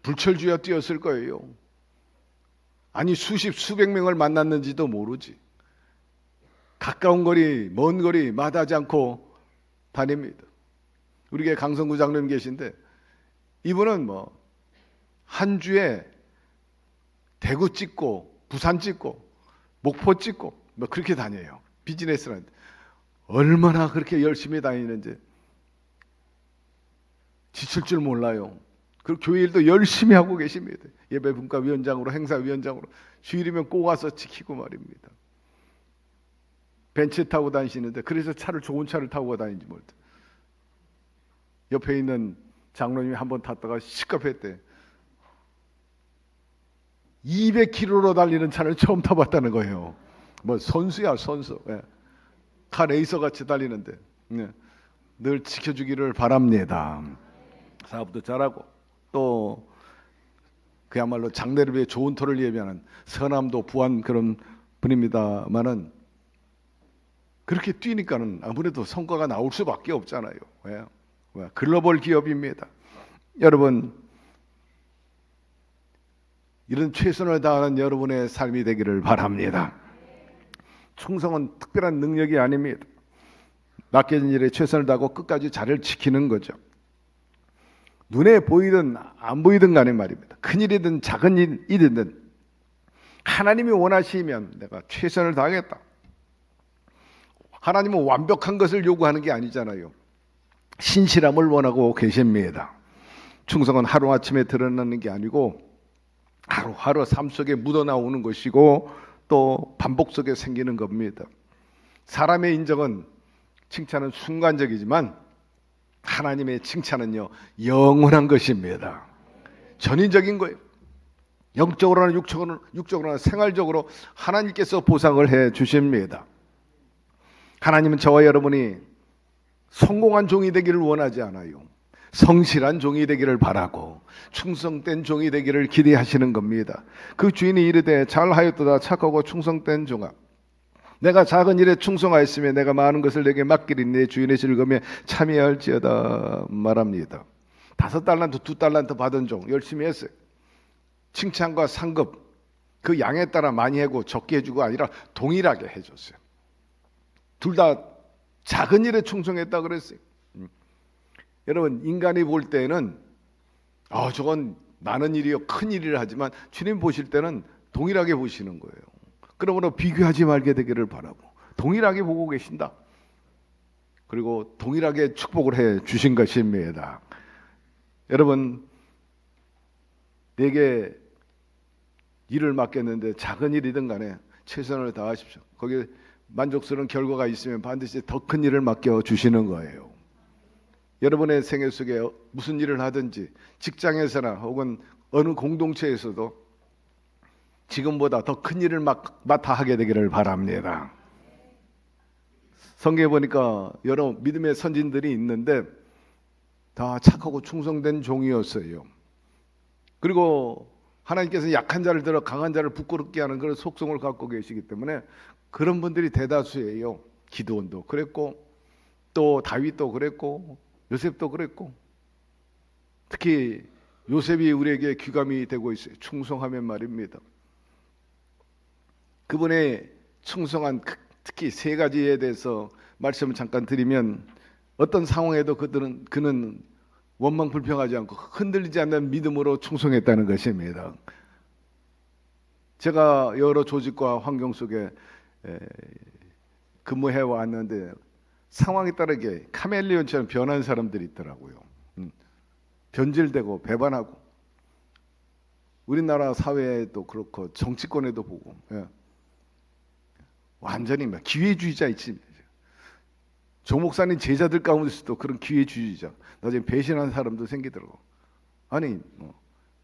S5: 불철주야 뛰었을 거예요. 아니 수십 수백 명을 만났는지도 모르지. 가까운 거리 먼 거리 마다하지 않고 다닙니다. 우리 게 강성구 장로님 계신데 이분은 뭐 한 주에 대구 찍고 부산 찍고 목포 찍고 뭐 그렇게 다녀요. 비즈니스는 얼마나 그렇게 열심히 다니는지 지칠 줄 몰라요. 그리고 교회 일도 열심히 하고 계십니다. 예배분과위원장으로 행사위원장으로 주일이면 꼭 와서 지키고 말입니다. 벤츠 타고 다니시는데 그래서 차를 좋은 차를 타고 다니지 못해. 옆에 있는 장로님이 한번 탔다가 시급했대. 200km로 달리는 차를 처음 타봤다는 거예요. 뭐 선수야 선수. 예. 카 레이서 같이 달리는데 예. 늘 지켜주기를 바랍니다. 사업도 잘하고 또 그야말로 장래를 위해 좋은 터를 예비하는 서남도 부한 그런 분입니다만은 그렇게 뛰니까는 아무래도 성과가 나올 수밖에 없잖아요. 왜? 글로벌 기업입니다. 여러분 이런 최선을 다하는 여러분의 삶이 되기를 바랍니다. 충성은 특별한 능력이 아닙니다. 맡겨진 일에 최선을 다하고 끝까지 자리를 지키는 거죠. 눈에 보이든 안 보이든 간에 말입니다. 큰 일이든 작은 일이든 하나님이 원하시면 내가 최선을 다하겠다. 하나님은 완벽한 것을 요구하는 게 아니잖아요. 신실함을 원하고 계십니다. 충성은 하루아침에 드러나는 게 아니고 하루하루 삶 속에 묻어나오는 것이고 또 반복 속에 생기는 겁니다. 사람의 인정은 칭찬은 순간적이지만 하나님의 칭찬은요 영원한 것입니다. 전인적인 거예요. 영적으로나 육적으로나 생활적으로 하나님께서 보상을 해 주십니다. 하나님은 저와 여러분이 성공한 종이 되기를 원하지 않아요. 성실한 종이 되기를 바라고 충성된 종이 되기를 기대하시는 겁니다. 그 주인이 이르되 잘하였도다 착하고 충성된 종아, 내가 작은 일에 충성하였으며 내가 많은 것을 내게 맡기리 내 주인의 즐거움에 참여할지어다 말합니다. 5달란트 2달란트 받은 종 열심히 했어요. 칭찬과 상급 그 양에 따라 많이 하고 적게 해주고 아니라 동일하게 해줬어요. 둘 다 작은 일에 충성했다 그랬어요. 여러분 인간이 볼 때는 저건 많은 일이요 큰 일이라 하지만 주님 보실 때는 동일하게 보시는 거예요. 그러므로 비교하지 말게 되기를 바라고 동일하게 보고 계신다. 그리고 동일하게 축복을 해 주신 것입니다. 여러분 내게 일을 맡겼는데 작은 일이든 간에 최선을 다하십시오. 거기에 만족스러운 결과가 있으면 반드시 더 큰 일을 맡겨 주시는 거예요. 여러분의 생애 속에 무슨 일을 하든지 직장에서나 혹은 어느 공동체에서도 지금보다 더 큰 일을 맡아 하게 되기를 바랍니다. 성경에 보니까 여러 믿음의 선진들이 있는데 다 착하고 충성된 종이었어요. 그리고 하나님께서 약한 자를 들어 강한 자를 부끄럽게 하는 그런 속성을 갖고 계시기 때문에 그런 분들이 대다수예요. 기드온도 그랬고 또 다윗도 그랬고 요셉도 그랬고 특히 요셉이 우리에게 귀감이 되고 있어요. 충성하면 말입니다. 그분의 충성한 특히 3가지에 대해서 말씀을 잠깐 드리면 어떤 상황에도 그는 원망 불평하지 않고 흔들리지 않는 믿음으로 충성했다는 것입니다. 제가 여러 조직과 환경 속에 근무해 왔는데 상황에 따르게 카멜레온처럼 변한 사람들이 있더라고요. 변질되고 배반하고, 우리나라 사회에도 그렇고 정치권에도 보고, 완전히 막 기회주의자 있지. 조 목사님 제자들 가운데서도 그런 기회주의자, 나중에 배신한 사람도 생기더라고. 아니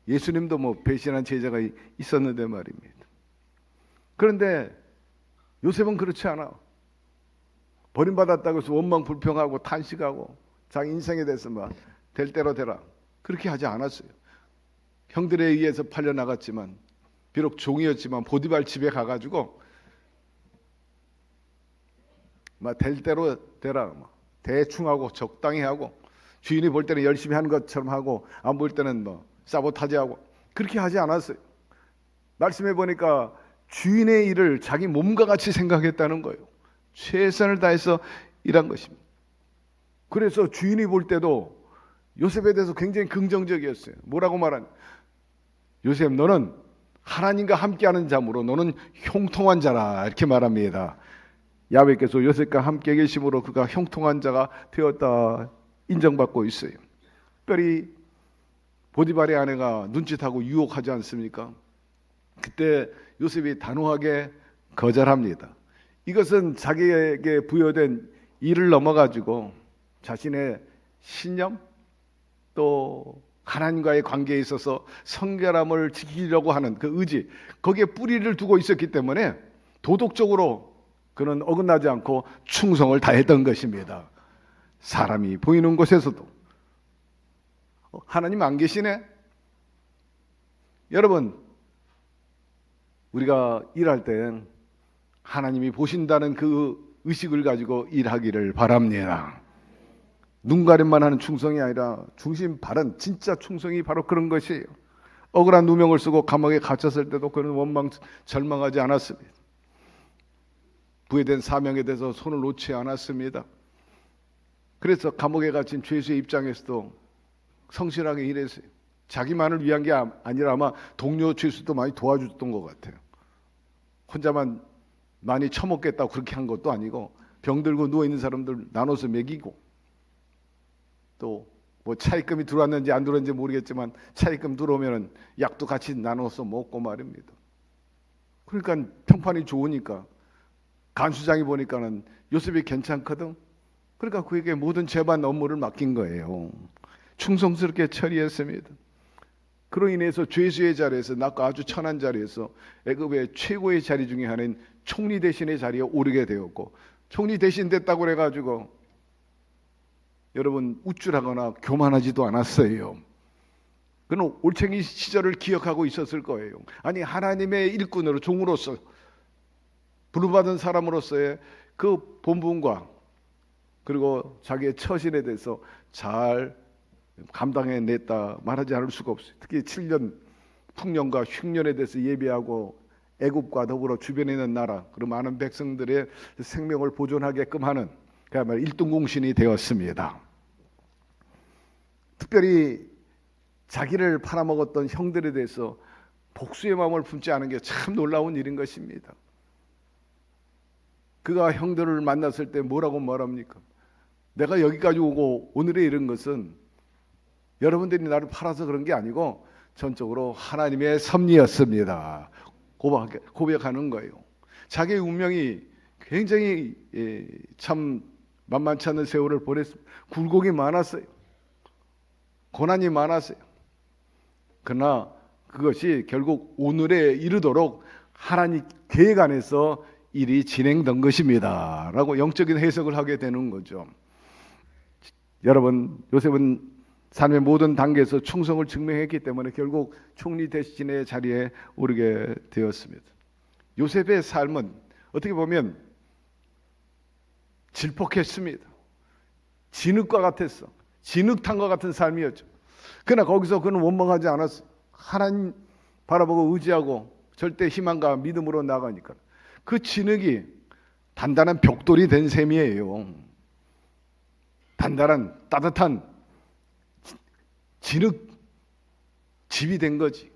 S5: 예수님도 배신한 제자가 있었는데 말입니다. 그런데 요셉은 그렇지 않아. 버림받았다고 해서 원망 불평하고 탄식하고 자기 인생에 대해서 막 될 대로 되라, 그렇게 하지 않았어요. 형들에 의해서 팔려나갔지만, 비록 종이었지만 보디발 집에 가가지고 막 될 대로 되라, 대충 하고 적당히 하고, 주인이 볼 때는 열심히 하는 것처럼 하고 안 볼 때는 사보타지하고, 그렇게 하지 않았어요. 말씀해 보니까 주인의 일을 자기 몸과 같이 생각했다는 거예요. 최선을 다해서 일한 것입니다. 그래서 주인이 볼 때도 요셉에 대해서 굉장히 긍정적이었어요. 뭐라고 말하냐, 요셉 너는 하나님과 함께하는 자므로 너는 형통한 자라, 이렇게 말합니다. 야훼께서 요셉과 함께 계심으로 그가 형통한 자가 되었다 인정받고 있어요. 특별히 보디발의 아내가 눈짓하고 유혹하지 않습니까? 그때 요셉이 단호하게 거절합니다. 이것은 자기에게 부여된 일을 넘어가지고 자신의 신념, 또 하나님과의 관계에 있어서 성결함을 지키려고 하는 그 의지, 거기에 뿌리를 두고 있었기 때문에 도덕적으로 그는 어긋나지 않고 충성을 다했던 것입니다. 사람이 보이는 곳에서도 하나님 안 계시네? 여러분, 우리가 일할 때 하나님이 보신다는 그 의식을 가지고 일하기를 바랍니다. 눈 가림만 하는 충성이 아니라 중심 바른 진짜 충성이 바로 그런 것이에요. 억울한 누명을 쓰고 감옥에 갇혔을 때도 그는 원망 절망하지 않았습니다. 부여된 사명에 대해서 손을 놓지 않았습니다. 그래서 감옥에 갇힌 죄수의 입장에서도 성실하게 일했어요. 자기만을 위한 게 아니라 아마 동료 죄수도 많이 도와줬던 것 같아요. 혼자만 많이 처먹겠다고 그렇게 한 것도 아니고, 병들고 누워있는 사람들 나눠서 먹이고, 또 차입금이 들어왔는지 안 들어왔는지 모르겠지만 차입금 들어오면 약도 같이 나눠서 먹고 말입니다. 그러니까 평판이 좋으니까 간수장이 보니까는 요셉이 괜찮거든. 그러니까 그에게 모든 재반 업무를 맡긴 거예요. 충성스럽게 처리했습니다. 그로 인해서 죄수의 자리에서, 낮고 아주 천한 자리에서 애굽의 최고의 자리 중에 하나인 총리 대신의 자리에 오르게 되었고, 총리 대신 됐다고 그래가지고 여러분 우쭐하거나 교만하지도 않았어요. 그는 올챙이 시절을 기억하고 있었을 거예요. 아니, 하나님의 일꾼으로, 종으로서, 부름받은 사람으로서의 그 본분과 그리고 자기의 처신에 대해서 잘 감당해냈다 말하지 않을 수가 없어요. 특히 7년 풍년과 흉년에 대해서 예비하고 애굽과 더불어 주변에 있는 나라, 그리고 많은 백성들의 생명을 보존하게끔 하는 그야말로 일등공신이 되었습니다. 특별히 자기를 팔아먹었던 형들에 대해서 복수의 마음을 품지 않은 게 참 놀라운 일인 것입니다. 그가 형들을 만났을 때 뭐라고 말합니까? 내가 여기까지 오고 오늘에 이른 것은 여러분들이 나를 팔아서 그런 게 아니고 전적으로 하나님의 섭리였습니다. 고백하는 거예요. 자기의 운명이 굉장히 참 만만치 않은 세월을 보냈습니다. 굴곡이 많았어요. 고난이 많았어요. 그러나 그것이 결국 오늘에 이르도록 하나님 계획 안에서 일이 진행된 것입니다 라고 영적인 해석을 하게 되는 거죠. 여러분, 요셉은 삶의 모든 단계에서 충성을 증명했기 때문에 결국 총리 대신의 자리에 오르게 되었습니다. 요셉의 삶은 어떻게 보면 질퍽했습니다. 진흙과 같았어. 진흙탕과 같은 삶이었죠. 그러나 거기서 그는 원망하지 않았어요. 하나님 바라보고 의지하고 절대 희망과 믿음으로 나가니까 그 진흙이 단단한 벽돌이 된 셈이에요. 단단한 따뜻한 진흙 집이 된 거지.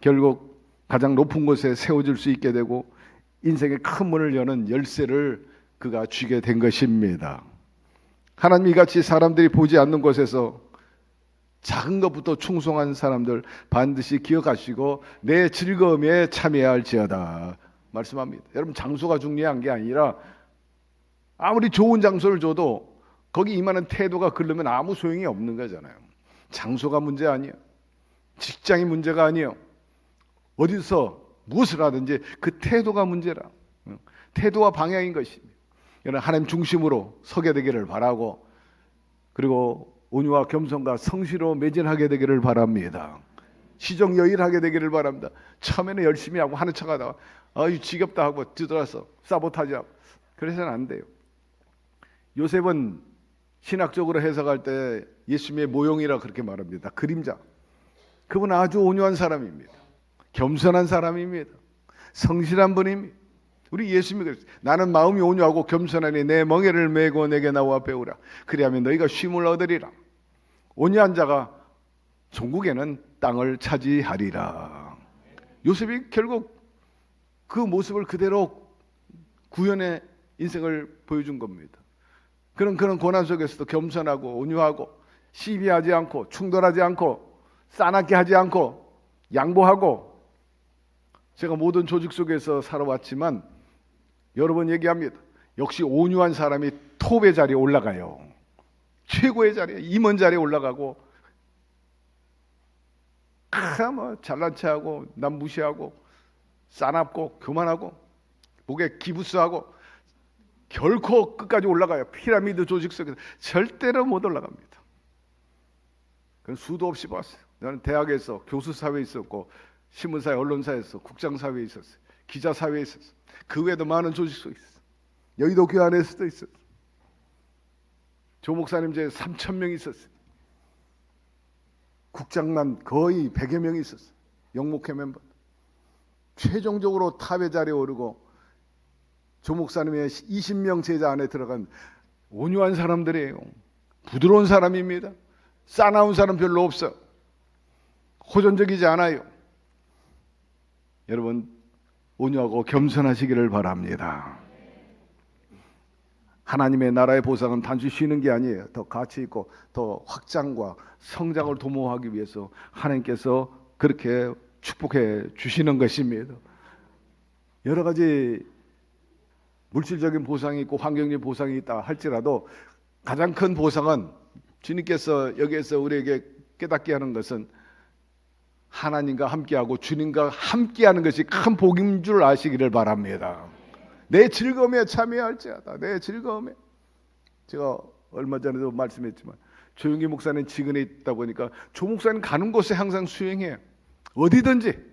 S5: 결국 가장 높은 곳에 세워질 수 있게 되고 인생의 큰 문을 여는 열쇠를 그가 쥐게 된 것입니다. 하나님 이같이 사람들이 보지 않는 곳에서 작은 것부터 충성한 사람들 반드시 기억하시고 내 즐거움에 참여해야 할지어다 말씀합니다. 여러분, 장소가 중요한 게 아니라 아무리 좋은 장소를 줘도 거기 임하는 태도가 그러면 아무 소용이 없는 거잖아요. 장소가 문제 아니에요. 직장이 문제가 아니에요. 어디서 무엇을 하든지 그 태도가 문제라. 태도와 방향인 것입니다. 여러분, 하나님 중심으로 서게 되기를 바라고, 그리고 온유와 겸손과 성실로 매진하게 되기를 바랍니다. 시정여일하게 되기를 바랍니다. 처음에는 열심히 하고 하는 척하다가 아유 지겹다 하고 뒤돌아서 사보타지하고 그래서는 안 돼요. 요셉은 신학적으로 해석할 때 예수님의 모형이라 그렇게 말합니다. 그림자. 그분은 아주 온유한 사람입니다. 겸손한 사람입니다. 성실한 분입니다. 우리 예수님이 그랬어요. 나는 마음이 온유하고 겸손하니 내 멍에를 메고 내게 나와 배우라. 그리하면 너희가 쉼을 얻으리라. 온유한 자가 종국에는 땅을 차지하리라. 요셉이 결국 그 모습을 그대로 구현의 인생을 보여준 겁니다. 그런 고난 속에서도 겸손하고 온유하고 시비하지 않고 충돌하지 않고 싸납게 하지 않고 양보하고, 제가 모든 조직 속에서 살아왔지만 여러 번 얘기합니다. 역시 온유한 사람이 톱의 자리에 올라가요. 최고의 자리에, 임원 자리에 올라가고, 뭐 잘난 체하고 남 무시하고 싸납고 교만하고 목에 기부스하고 결코 끝까지 올라가요. 피라미드 조직 속에서 절대로 못 올라갑니다. 그건 수도 없이 봤어요. 나는 대학에서 교수 사회에 있었고, 신문사회, 언론사에서 국장 사회에 있었어요. 기자 사회에 있었어요. 그 외에도 많은 조직 속에 있었어요. 여의도 교회 안에서도 있었어요. 조 목사님 제 3,000명이 있었어요. 국장만 거의 100여 명이 있었어요. 영목회 멤버. 최종적으로 탑의 자리에 오르고 조 목사님의 20명 제자 안에 들어간 온유한 사람들이에요. 부드러운 사람입니다. 싸나운 사람 별로 없어요. 호전적이지 않아요. 여러분, 온유하고 겸손하시기를 바랍니다. 하나님의 나라의 보상은 단지 쉬는 게 아니에요. 더 가치 있고 더 확장과 성장을 도모하기 위해서 하나님께서 그렇게 축복해 주시는 것입니다. 여러 가지 물질적인 보상이 있고 환경적인 보상이 있다 할지라도 가장 큰 보상은 주님께서 여기에서 우리에게 깨닫게 하는 것은 하나님과 함께하고 주님과 함께하는 것이 큰 복인 줄 아시기를 바랍니다. 내 즐거움에 참여할지어다. 내 즐거움에. 제가 얼마 전에도 말씀했지만 조용기 목사는 지근에 있다 보니까 조 목사는 가는 곳에 항상 수행해요. 어디든지.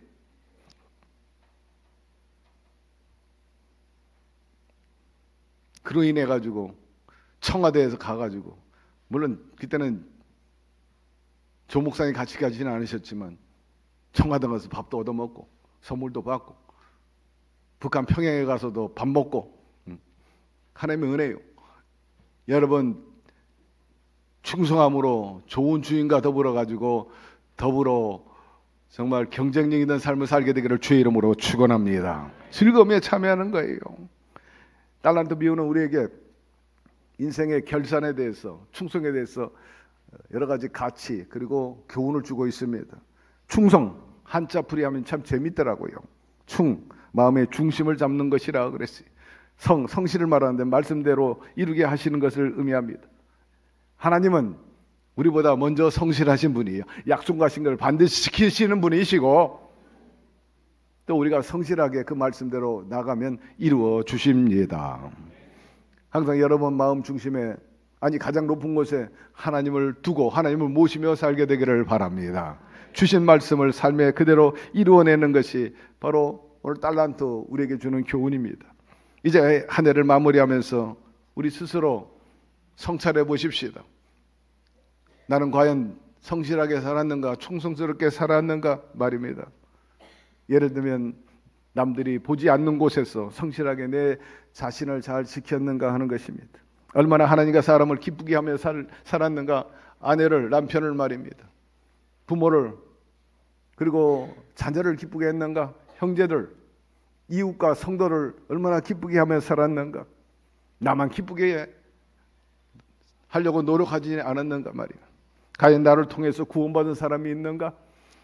S5: 그로 인해 가지고 청와대에서 가가지고, 물론 그때는 조 목사님 같이 가지는 않으셨지만 청와대 가서 밥도 얻어먹고 선물도 받고 북한 평양에 가서도 밥 먹고, 하나님의 은혜요. 여러분, 충성함으로 좋은 주인과 더불어 정말 경쟁력 있는 삶을 살게 되기를 주의 이름으로 축원합니다. 즐거움에 참여하는 거예요. 달란트 비유는 우리에게 인생의 결산에 대해서, 충성에 대해서 여러 가지 가치 그리고 교훈을 주고 있습니다. 충성, 한자 풀이하면 참 재밌더라고요. 마음의 중심을 잡는 것이라 그랬어요. 성실을 말하는데 말씀대로 이루게 하시는 것을 의미합니다. 하나님은 우리보다 먼저 성실하신 분이에요. 약속하신 것을 반드시 지키시는 분이시고, 또 우리가 성실하게 그 말씀대로 나가면 이루어 주십니다. 항상 여러분 마음 중심에, 가장 높은 곳에 하나님을 두고 하나님을 모시며 살게 되기를 바랍니다. 주신 말씀을 삶에 그대로 이루어내는 것이 바로 오늘 달란트 우리에게 주는 교훈입니다. 이제 한 해를 마무리하면서 우리 스스로 성찰해 보십시다. 나는 과연 성실하게 살았는가, 충성스럽게 살았는가 말입니다. 예를 들면 남들이 보지 않는 곳에서 성실하게 내 자신을 잘 지켰는가 하는 것입니다. 얼마나 하나님과 사람을 기쁘게 하며 살았는가, 아내를, 남편을 말입니다. 부모를, 그리고 자녀를 기쁘게 했는가, 형제들, 이웃과 성도를 얼마나 기쁘게 하며 살았는가, 나만 기쁘게 하려고 노력하지 않았는가 말이야. 과연 나를 통해서 구원받은 사람이 있는가?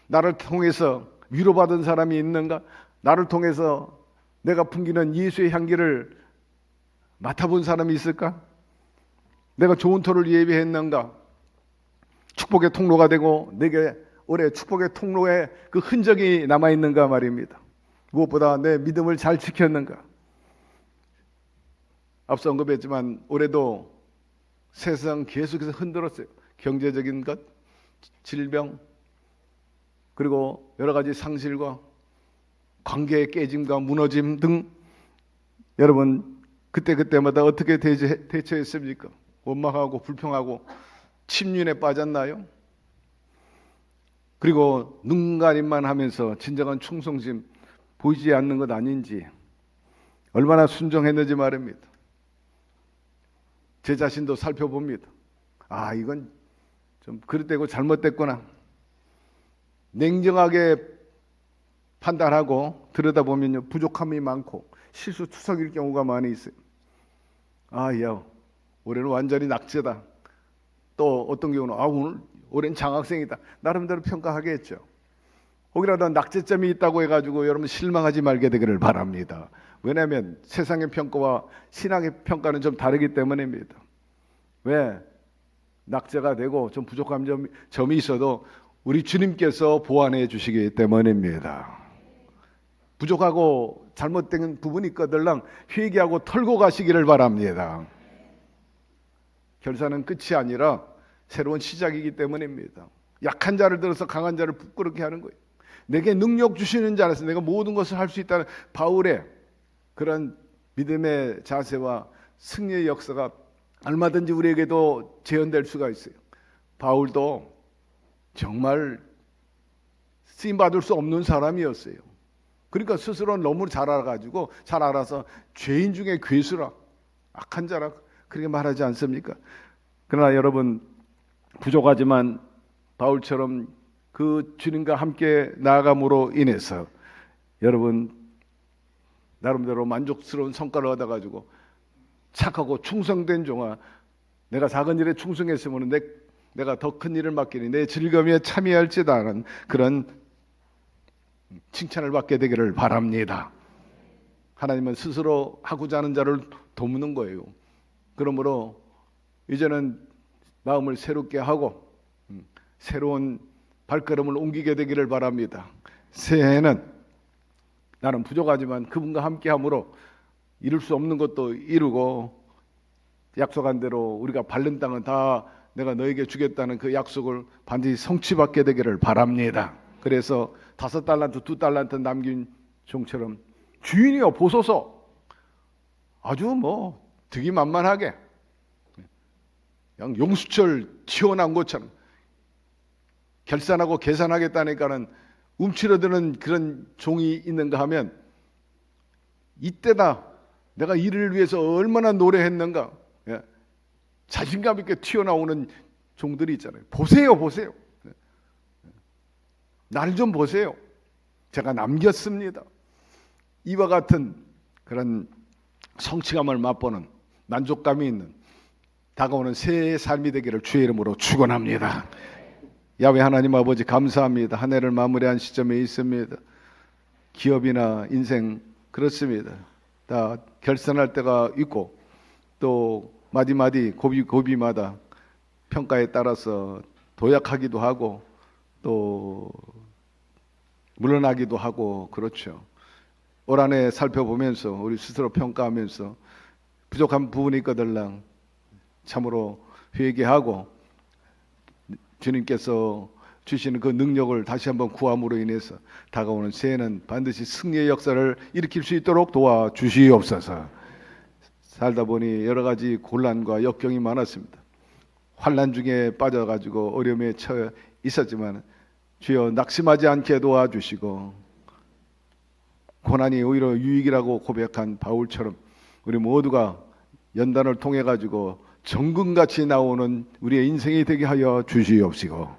S5: 나를 통해서 위로받은 사람이 있는가? 나를 통해서 내가 풍기는 예수의 향기를 맡아본 사람이 있을까? 내가 좋은 터를 예비했는가? 축복의 통로가 되고 내게 올해 축복의 통로에 그 흔적이 남아있는가 말입니다. 무엇보다 내 믿음을 잘 지켰는가? 앞서 언급했지만 올해도 세상 계속해서 흔들었어요. 경제적인 것, 질병, 그리고 여러 가지 상실과 관계의 깨짐과 무너짐 등 여러분 그때마다 어떻게 대처했습니까? 원망하고 불평하고 침륜에 빠졌나요? 그리고 눈가림만 하면서 진정한 충성심 보이지 않는 것 아닌지 얼마나 순종했는지 말입니다. 제 자신도 살펴봅니다. 아, 이건 좀 그릇되고 잘못됐구나. 냉정하게 판단하고 들여다보면요, 부족함이 많고 실수투석일 경우가 많이 있어요. 아, 야, 올해는 완전히 낙제다. 또 어떤 경우는 올해는 장학생이다. 나름대로 평가하겠죠. 혹이라도 낙제점이 있다고 해가지고 여러분 실망하지 말게 되기를 바랍니다. 왜냐하면 세상의 평가와 신앙의 평가는 좀 다르기 때문입니다. 왜? 낙제가 되고 좀 부족한 점이 있어도 우리 주님께서 보완해 주시기 때문입니다. 부족하고 잘못된 부분이 있거들랑 회개하고 털고 가시기를 바랍니다. 결산은 끝이 아니라 새로운 시작이기 때문입니다. 약한 자를 들어서 강한 자를 부끄럽게 하는 거예요. 내게 능력 주시는 자 안에서 내가 모든 것을 할 수 있다는 바울의 그런 믿음의 자세와 승리의 역사가 얼마든지 우리에게도 재현될 수가 있어요. 바울도 정말 쓰임받을 수 없는 사람이었어요. 그러니까 스스로 너무 잘 알아서 죄인 중에 괴수라, 악한 자라 그렇게 말하지 않습니까? 그러나 여러분, 부족하지만 바울처럼 그 주님과 함께 나아감으로 인해서 여러분 나름대로 만족스러운 성과를 얻어가지고 착하고 충성된 종아, 내가 작은 일에 충성했으면 내가 더 큰 일을 맡기니 내 즐거움에 참여할지도 않은 그런 칭찬을 받게 되기를 바랍니다. 하나님은 스스로 하고자 하는 자를 돕는 거예요. 그러므로 이제는 마음을 새롭게 하고 새로운 발걸음을 옮기게 되기를 바랍니다. 새해에는 나는 부족하지만 그분과 함께함으로 이룰 수 없는 것도 이루고 약속한 대로 우리가 밟는 땅은 다 내가 너에게 주겠다는 그 약속을 반드시 성취받게 되기를 바랍니다. 그래서 5달란트, 2달란트 남긴 종처럼 주인이여 보소서, 아주 득이 만만하게 그냥 용수철 튀어나온 것처럼 결산하고 계산하겠다니까는 움츠러드는 그런 종이 있는가 하면 이때다 내가 이를 위해서 얼마나 노래했는가, 자신감 있게 튀어나오는 종들이 있잖아요. 보세요. 날 좀 보세요. 제가 남겼습니다. 이와 같은 그런 성취감을 맛보는 만족감이 있는 다가오는 새해의 삶이 되기를 주의 이름으로 축원합니다. 야훼 하나님 아버지 감사합니다. 한 해를 마무리한 시점에 있습니다. 기업이나 인생 그렇습니다. 다 결산할 때가 있고 또 마디마디 고비마다 평가에 따라서 도약하기도 하고 또 물러나기도 하고 그렇죠. 올 한 해 살펴보면서 우리 스스로 평가하면서 부족한 부분이 있거들랑 참으로 회개하고 주님께서 주시는 그 능력을 다시 한번 구함으로 인해서 다가오는 새해는 반드시 승리의 역사를 일으킬 수 있도록 도와주시옵소서. 살다 보니 여러 가지 곤란과 역경이 많았습니다. 환난 중에 빠져가지고 어려움에 처해 있었지만 주여 낙심하지 않게 도와주시고 고난이 오히려 유익이라고 고백한 바울처럼 우리 모두가 연단을 통해 가지고 정금같이 나오는 우리의 인생이 되게 하여 주시옵시고,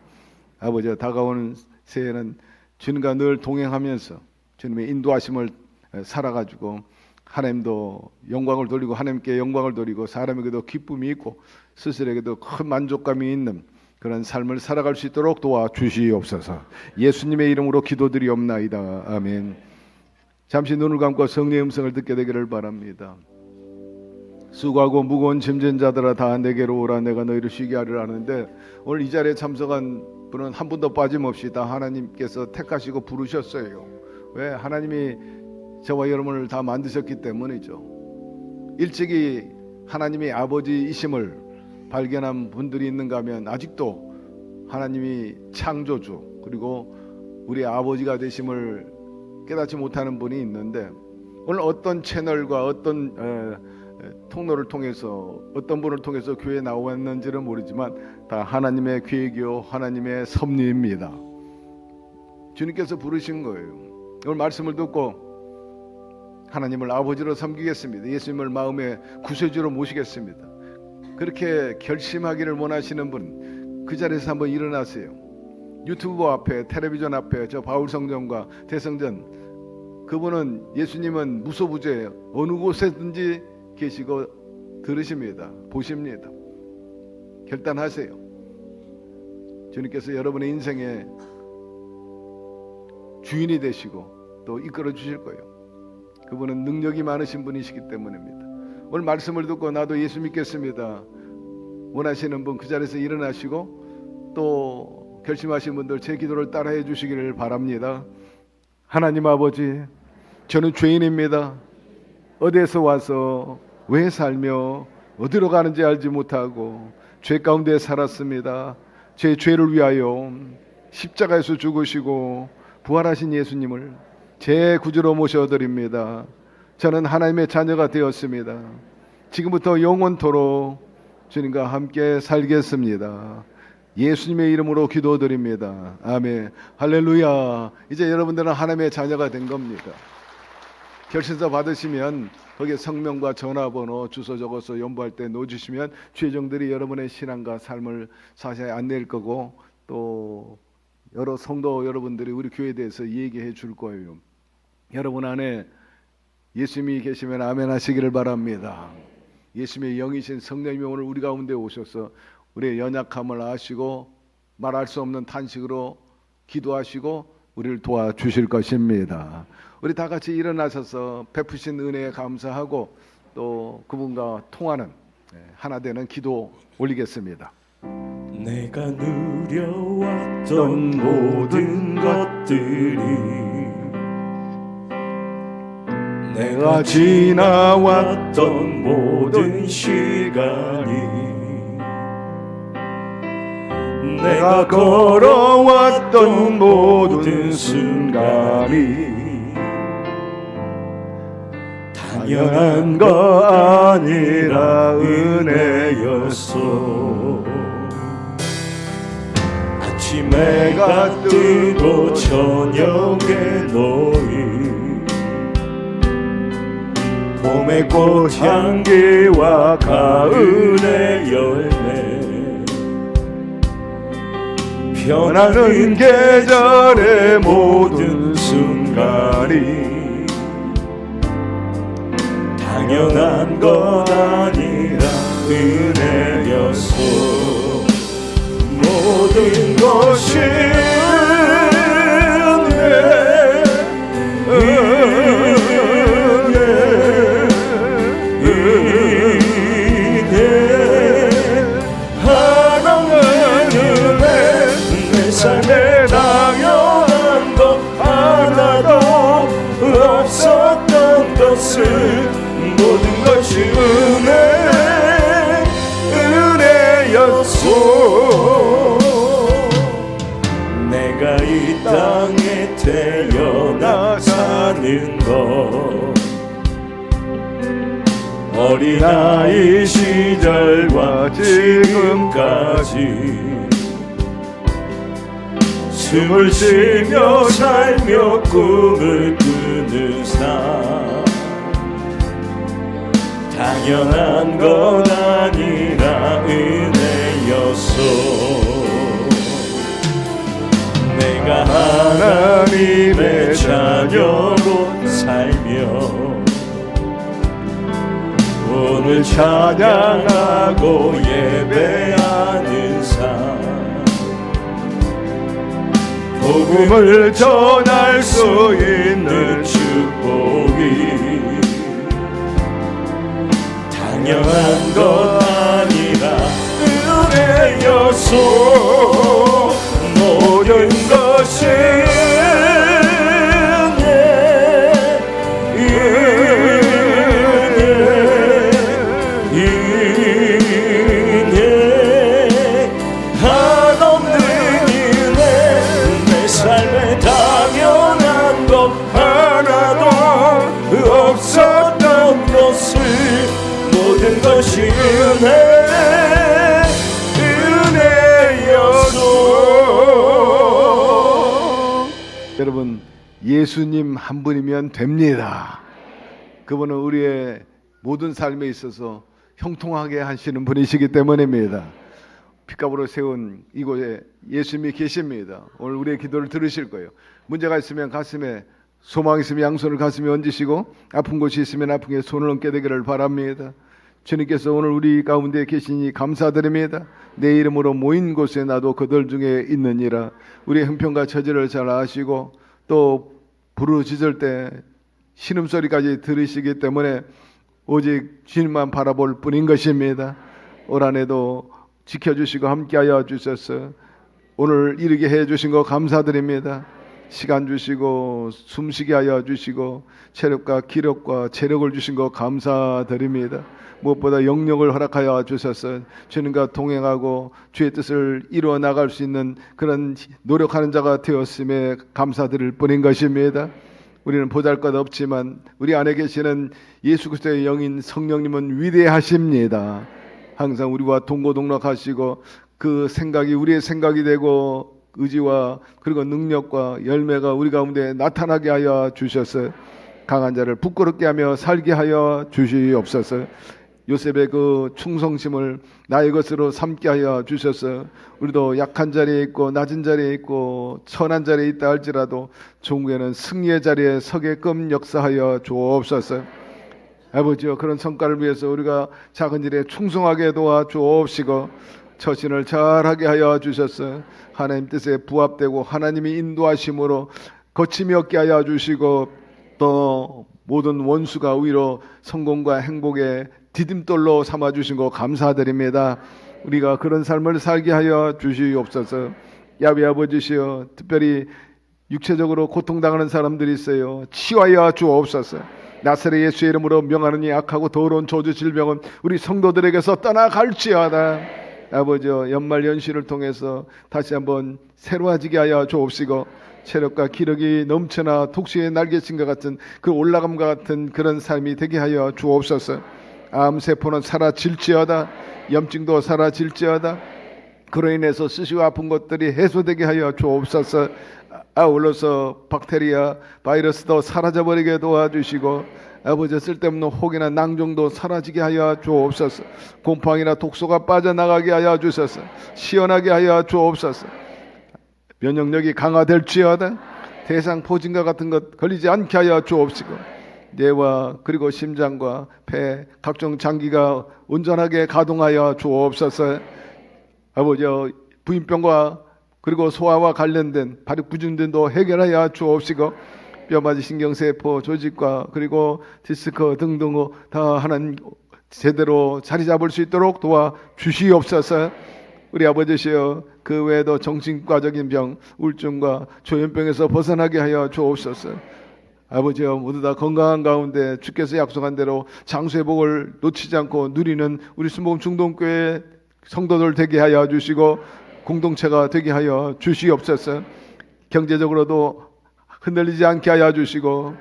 S5: 아버지 다가오는 새해는 주님과 늘 동행하면서 주님의 인도하심을 살아가지고 하나님도 영광을 돌리고 하나님께 영광을 돌리고 사람에게도 기쁨이 있고 스스로에게도 큰 만족감이 있는 그런 삶을 살아갈 수 있도록 도와주시옵소서. 예수님의 이름으로 기도드리옵나이다. 아멘. 잠시 눈을 감고 성령의 음성을 듣게 되기를 바랍니다. 수고하고 무거운 짐진 자들아 다 내게로 오라. 내가 너희를 쉬게 하리라 하는데, 오늘 이 자리에 참석한 분은 한 분도 빠짐없이 다 하나님께서 택하시고 부르셨어요. 왜? 하나님이 저와 여러분을 다 만드셨기 때문이죠. 일찍이 하나님의 아버지이심을 발견한 분들이 있는가 하면 아직도 하나님이 창조주 그리고 우리 아버지가 되심을 깨닫지 못하는 분이 있는데, 오늘 어떤 채널과 어떤 통로를 통해서 어떤 분을 통해서 교회에 나왔는지는 모르지만 다 하나님의 계획이요 하나님의 섭리입니다. 주님께서 부르신 거예요. 오늘 말씀을 듣고 하나님을 아버지로 섬기겠습니다. 예수님을 마음의 구세주로 모시겠습니다. 그렇게 결심하기를 원하시는 분 그 자리에서 한번 일어나세요. 유튜브 앞에, 텔레비전 앞에 저 바울성전과 대성전, 그분은 예수님은 무소부재예요. 어느 곳에든지 계시고 들으십니다. 보십니다. 결단하세요. 주님께서 여러분의 인생의 주인이 되시고 또 이끌어 주실 거예요. 그분은 능력이 많으신 분이시기 때문입니다. 오늘 말씀을 듣고 나도 예수 믿겠습니다 원하시는 분 그 자리에서 일어나시고, 또 결심하신 분들 제 기도를 따라해 주시기를 바랍니다. 하나님 아버지, 저는 죄인입니다. 어디에서 와서 왜 살며 어디로 가는지 알지 못하고 죄 가운데 살았습니다. 제 죄를 위하여 십자가에서 죽으시고 부활하신 예수님을 제 구주로 모셔드립니다. 저는 하나님의 자녀가 되었습니다. 지금부터 영원토록 주님과 함께 살겠습니다. 예수님의 이름으로 기도드립니다. 아멘. 할렐루야. 이제 여러분들은 하나님의 자녀가 된 겁니다. 결신서 받으시면 거기에 성명과 전화번호, 주소 적어서 연부할 때 넣어주시면 최종들이 여러분의 신앙과 삶을 자세히 안낼 거고, 또 여러 성도 여러분들이 우리 교회에 대해서 얘기해 줄 거예요. 여러분 안에 예수님이 계시면 아멘 하시기를 바랍니다. 예수님의 영이신 성령님이 오늘 우리 가운데 오셔서 우리의 연약함을 아시고 말할 수 없는 탄식으로 기도하시고 우리를 도와주실 것입니다. 우리 다 같이 일어나셔서 베푸신 은혜에 감사하고 또 그분과 통하는 하나 되는 기도 올리겠습니다.
S1: 내가 누려왔던 모든 것들이, 내가 지나왔던 모든 시간이, 내가 걸어왔던 모든 순간이 당연한 거 아니라 은혜였어. 아침에가 뜨고 저녁에 놓인 봄의 꽃향기와 가을의 열매, 변하는 계절의 모든 순간이 당연한 것 아니라 은혜였어. 모든 것이 삶에 당연한 것 하나도 없었던 것을, 모든 것이 은혜였소. 내가 이 땅에 태어나 사는 것, 어린아이 시절과 지금까지 숨을 쉬며 살며 꿈을 꾸는 삶, 당연한 건 아니라 은혜였어. 내가 하나님의 자녀로 살며 오늘 찬양하고 예배하는 삶,
S2: 복음을 전할 수 있는 축복이 당연한 것 아니라 은혜여서 모든 것이 모든 것이 은혜여서.
S5: 여러분, 예수님 한 분이면 됩니다. 그분은 우리의 모든 삶에 있어서 형통하게 하시는 분이시기 때문입니다. 핏값으로 세운 이곳에 예수님이 계십니다. 오늘 우리의 기도를 들으실 거예요. 문제가 있으면 가슴에, 소망이 있으면 양손을 가슴에 얹으시고, 아픈 곳이 있으면 아픈 곳에 손을 얹게 되기를 바랍니다. 주님께서 오늘 우리 가운데 계시니 감사드립니다. 내 이름으로 모인 곳에 나도 그들 중에 있느니라. 우리의 형편과 처지를 잘 아시고 또 부르짖을 때 신음소리까지 들으시기 때문에 오직 주님만 바라볼 뿐인 것입니다. 올 한해도 지켜주시고 함께하여 주셔서 오늘 이르게 해주신 거 감사드립니다. 시간 주시고 숨쉬게 하여 주시고 체력과 기력과 체력을 주신 거 감사드립니다. 무엇보다 영역을 허락하여 주셔서 주님과 동행하고 주의 뜻을 이루어 나갈 수 있는 그런 노력하는 자가 되었음에 감사드릴 뿐인 것입니다. 우리는 보잘것 없지만 우리 안에 계시는 예수 그리스도의 영인 성령님은 위대하십니다. 항상 우리와 동고동락하시고 그 생각이 우리의 생각이 되고 의지와 그리고 능력과 열매가 우리 가운데 나타나게 하여 주셔서 강한 자를 부끄럽게 하며 살게 하여 주시옵소서. 요셉의 그 충성심을 나의 것으로 삼게 하여 주셔서 우리도 약한 자리에 있고 낮은 자리에 있고 천한 자리에 있다 할지라도 종국에는 승리의 자리에 서게끔 역사하여 주옵소서. 아버지여, 그런 성과를 위해서 우리가 작은 일에 충성하게 도와 주옵시고 처신을 잘하게 하여 주셔서 하나님 뜻에 부합되고 하나님이 인도하심으로 거침이 없게 하여 주시고 또 모든 원수가 위로 성공과 행복의 디딤돌로 삼아주신 거 감사드립니다. 우리가 그런 삶을 살게 하여 주시옵소서. 야훼 아버지시여, 특별히 육체적으로 고통당하는 사람들이 있어요. 치유하여 주옵소서. 나사렛 예수의 이름으로 명하느니 악하고 더러운 저주 질병은 우리 성도들에게서 떠나갈지어다. 아버지여, 연말 연시를 통해서 다시 한번 새로워지게 하여 주옵시고 체력과 기력이 넘쳐나 독수리의 날개친과 같은 그 올라감과 같은 그런 삶이 되게 하여 주옵소서. 암세포는 사라질지어다. 염증도 사라질지어다. 그로 인해서 쓰시고 아픈 것들이 해소되게 하여 주옵소서. 아울러서 박테리아, 바이러스도 사라져버리게 도와주시고 아버지 쓸데없는 혹이나 낭종도 사라지게 하여 주옵소서. 곰팡이나 독소가 빠져나가게 하여 주소서. 시원하게 하여 주옵소서. 면역력이 강화될지어다. 대상포진과 같은 것 걸리지 않게 하여 주옵시고 뇌와 그리고 심장과 폐 각종 장기가 온전하게 가동하여 주옵소서. 아버지, 부인병과 그리고 소화와 관련된 발육부진등도 해결하여 주옵시고 뼈마디 신경세포 조직과 그리고 디스크 등등 다 하나님 제대로 자리 잡을 수 있도록 도와 주시옵소서. 우리 아버지시여, 그 외에도 정신과적인 병, 우울증과 조현병에서 벗어나게 하여 주옵소서. 아버지여, 모두 다 건강한 가운데 주께서 약속한 대로 장수의 복을 놓치지 않고 누리는 우리 순복음 중동교회 성도들 되게 하여 주시고 공동체가 되게 하여 주시옵소서. 경제적으로도 흔들리지 않게 하여 주시고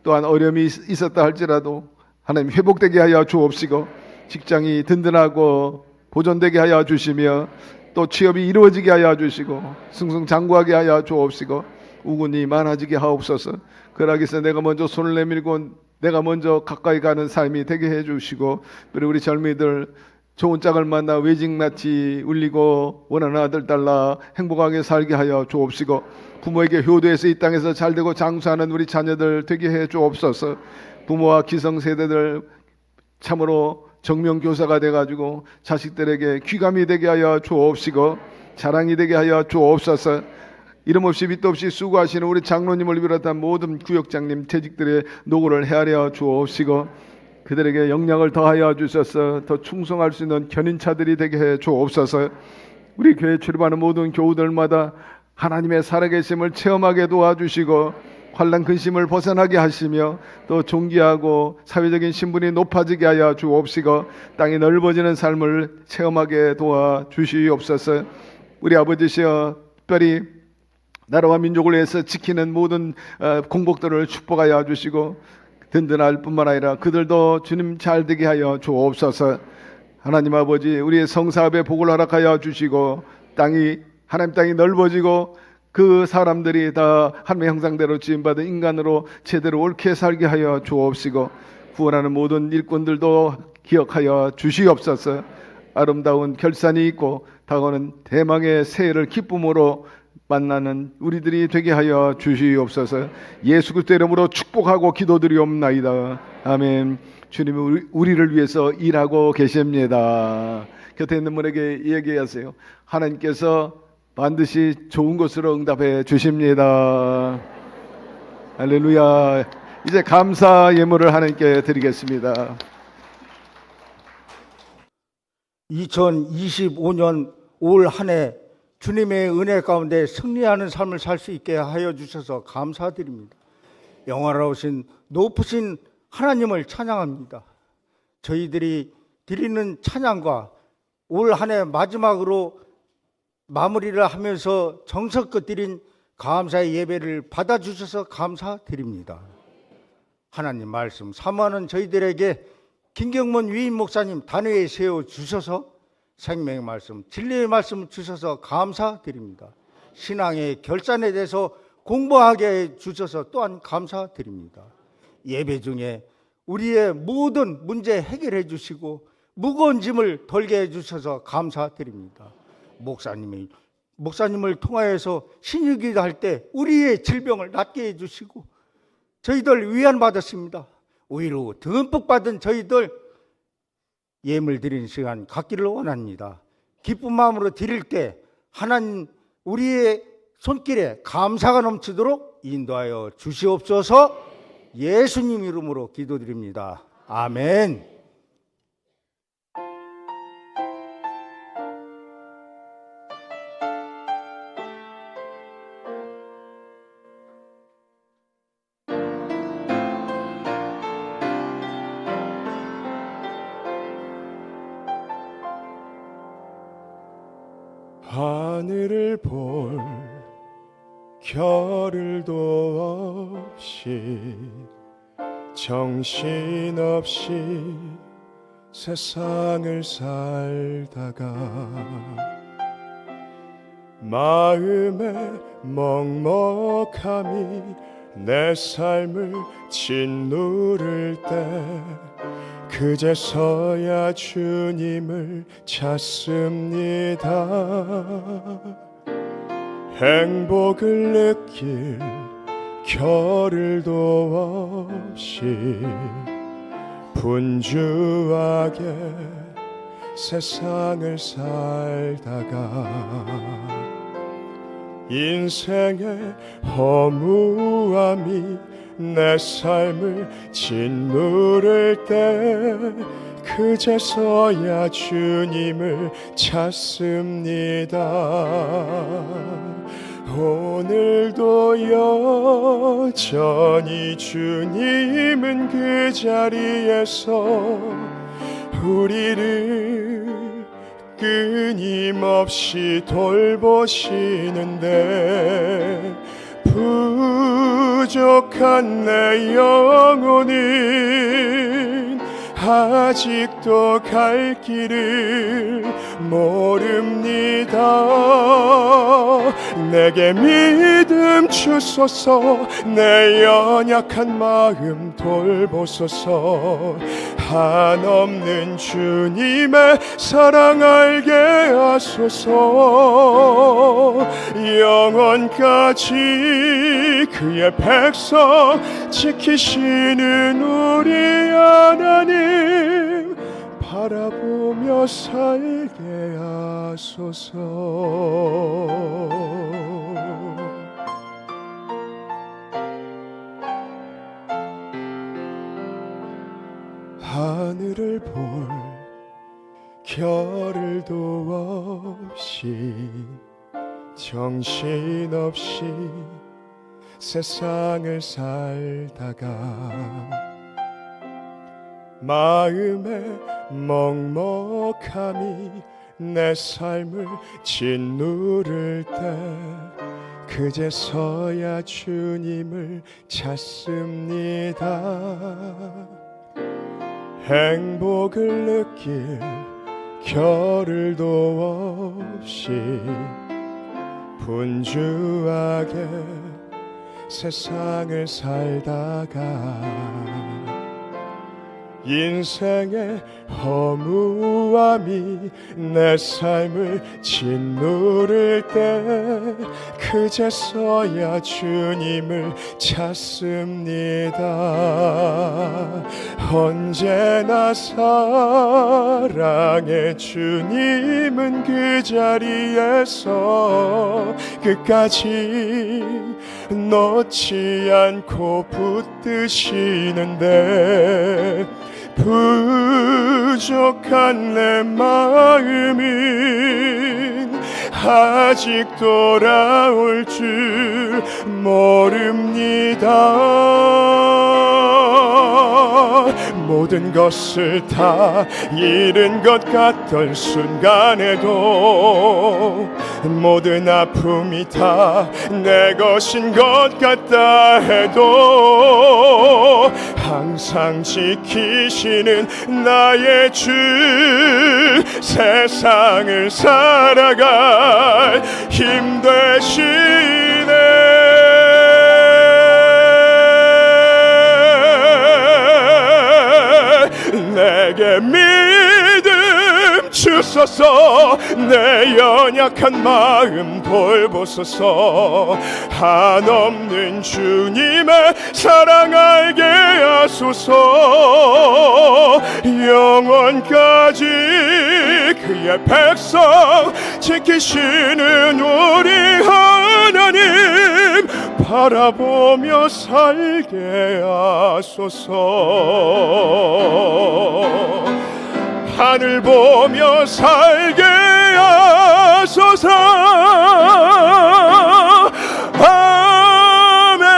S5: 또한 어려움이 있었다 할지라도 하나님 회복되게 하여 주옵시고 직장이 든든하고 보존되게 하여 주시며 또 취업이 이루어지게 하여 주시고 승승장구하게 하여 주옵시고 우군이 많아지게 하옵소서. 그러기 위해서 내가 먼저 손을 내밀고 내가 먼저 가까이 가는 삶이 되게 해주시고 그리고 우리 젊이들 좋은 짝을 만나 외직낯이 울리고 원하는 아들 딸라 행복하게 살게 하여 주옵시고 부모에게 효도해서 이 땅에서 잘되고 장수하는 우리 자녀들 되게 해 주옵소서. 부모와 기성세대들 참으로 정명교사가 돼가지고 자식들에게 귀감이 되게 하여 주옵시고 자랑이 되게 하여 주옵소서. 이름 없이 밑도 없이 수고하시는 우리 장로님을 비롯한 모든 구역장님 퇴직들의 노고를 헤아려 주옵시고 그들에게 영향을 더하여 주셔서 더 충성할 수 있는 견인차들이 되게 해 주옵소서. 우리 교회 출입하는 모든 교우들마다 하나님의 살아계심을 체험하게 도와주시고 환난 근심을 벗어나게 하시며 또 존귀하고 사회적인 신분이 높아지게 하여 주옵시고 땅이 넓어지는 삶을 체험하게 도와주시옵소서. 우리 아버지시여 특별히 나라와 민족을 위해서 지키는 모든 공복들을 축복하여 주시고 든든할 뿐만 아니라 그들도 주님 잘 되게 하여 주옵소서. 하나님 아버지 우리의 성사업에 복을 허락하여 주시고 하나님 땅이 넓어지고 그 사람들이 다 하나님의 형상대로 지음받은 인간으로 제대로 옳게 살게 하여 주옵시고 구원하는 모든 일꾼들도 기억하여 주시옵소서. 아름다운 결산이 있고 다가오는 대망의 새해를 기쁨으로 만나는 우리들이 되게 하여 주시옵소서. 예수 그리스도의 이름으로 축복하고 기도드리옵나이다. 아멘. 주님이 우리를 위해서 일하고 계십니다. 곁에 있는 분에게 얘기하세요. 하나님께서 반드시 좋은 것으로 응답해 주십니다. 할렐루야. 이제 감사 예물을 하나님께 드리겠습니다.
S4: 2025년 올 한 해 주님의 은혜 가운데 승리하는 삶을 살 수 있게 하여 주셔서 감사드립니다. 영화로우신 높으신 하나님을 찬양합니다. 저희들이 드리는 찬양과 올 한 해 마지막으로 마무리를 하면서 정성껏 드린 감사의 예배를 받아주셔서 감사드립니다. 하나님 말씀 사모하는 저희들에게 김경문 위임 목사님 단회에 세워주셔서 생명의 말씀, 진리의 말씀 주셔서 감사드립니다. 신앙의 결산에 대해서 공부하게 해주셔서 또한 감사드립니다. 예배 중에 우리의 모든 문제 해결해 주시고 무거운 짐을 덜게 해주셔서 감사드립니다. 목사님을 통하여서 신유기도 때 우리의 질병을 낫게 해주시고 저희들 위안받았습니다. 오히려 듬뿍 받은 저희들 예물 드리는 시간 갖기를 원합니다. 기쁜 마음으로 드릴 때 하나님 우리의 손길에 감사가 넘치도록 인도하여 주시옵소서. 예수님 이름으로 기도드립니다. 아멘.
S2: 하늘을 볼 겨를도 없이 정신없이 세상을 살다가 마음의 먹먹함이 내 삶을 짓누를 때 그제서야 주님을 찾습니다. 행복을 느낄 겨를도 없이 분주하게 세상을 살다가 인생의 허무함이 내 삶을 짓누를 때 그제서야 주님을 찾습니다. 오늘도 여전히 주님은 그 자리에서 우리를 끊임없이 돌보시는데 부족한 내 영혼은 아직도 갈 길을 모릅니다. 내게 믿음 주소서. 내 연약한 마음 돌보소서. 한없는 주님의 사랑 알게 하소서. 영원까지 그의 백성 지키시는 우리 하나님 바라보며 살게 하소서. 겨를도 없이 정신없이 세상을 살다가 마음의 먹먹함이 내 삶을 짓누를 때 그제서야 주님을 찾습니다. 행복을 느낄 겨를도 없이 분주하게 세상을 살다가 인생의 허무함이 내 삶을 짓누를 때 그제서야 주님을 찾습니다. 언제나 사랑의 주님은 그 자리에서 끝까지 놓지 않고 붙드시는데 부족한 내 마음은 아직 돌아올 줄 모릅니다. 모든 것을 다 잃은 것 같던 순간에도 모든 아픔이 다 내 것인 것 같다 해도 항상 지키시는 나의 주, 세상을 살아갈 힘 되시네. 내게 믿음 주소서, 내 연약한 마음 돌보소서. 한없는 주님의 사랑 알게 하소서. 영원까지 그의 백성 지키시는 우리 하나님 바라보며 살게 하소서. 하늘 보며 살게 하소서. 아멘.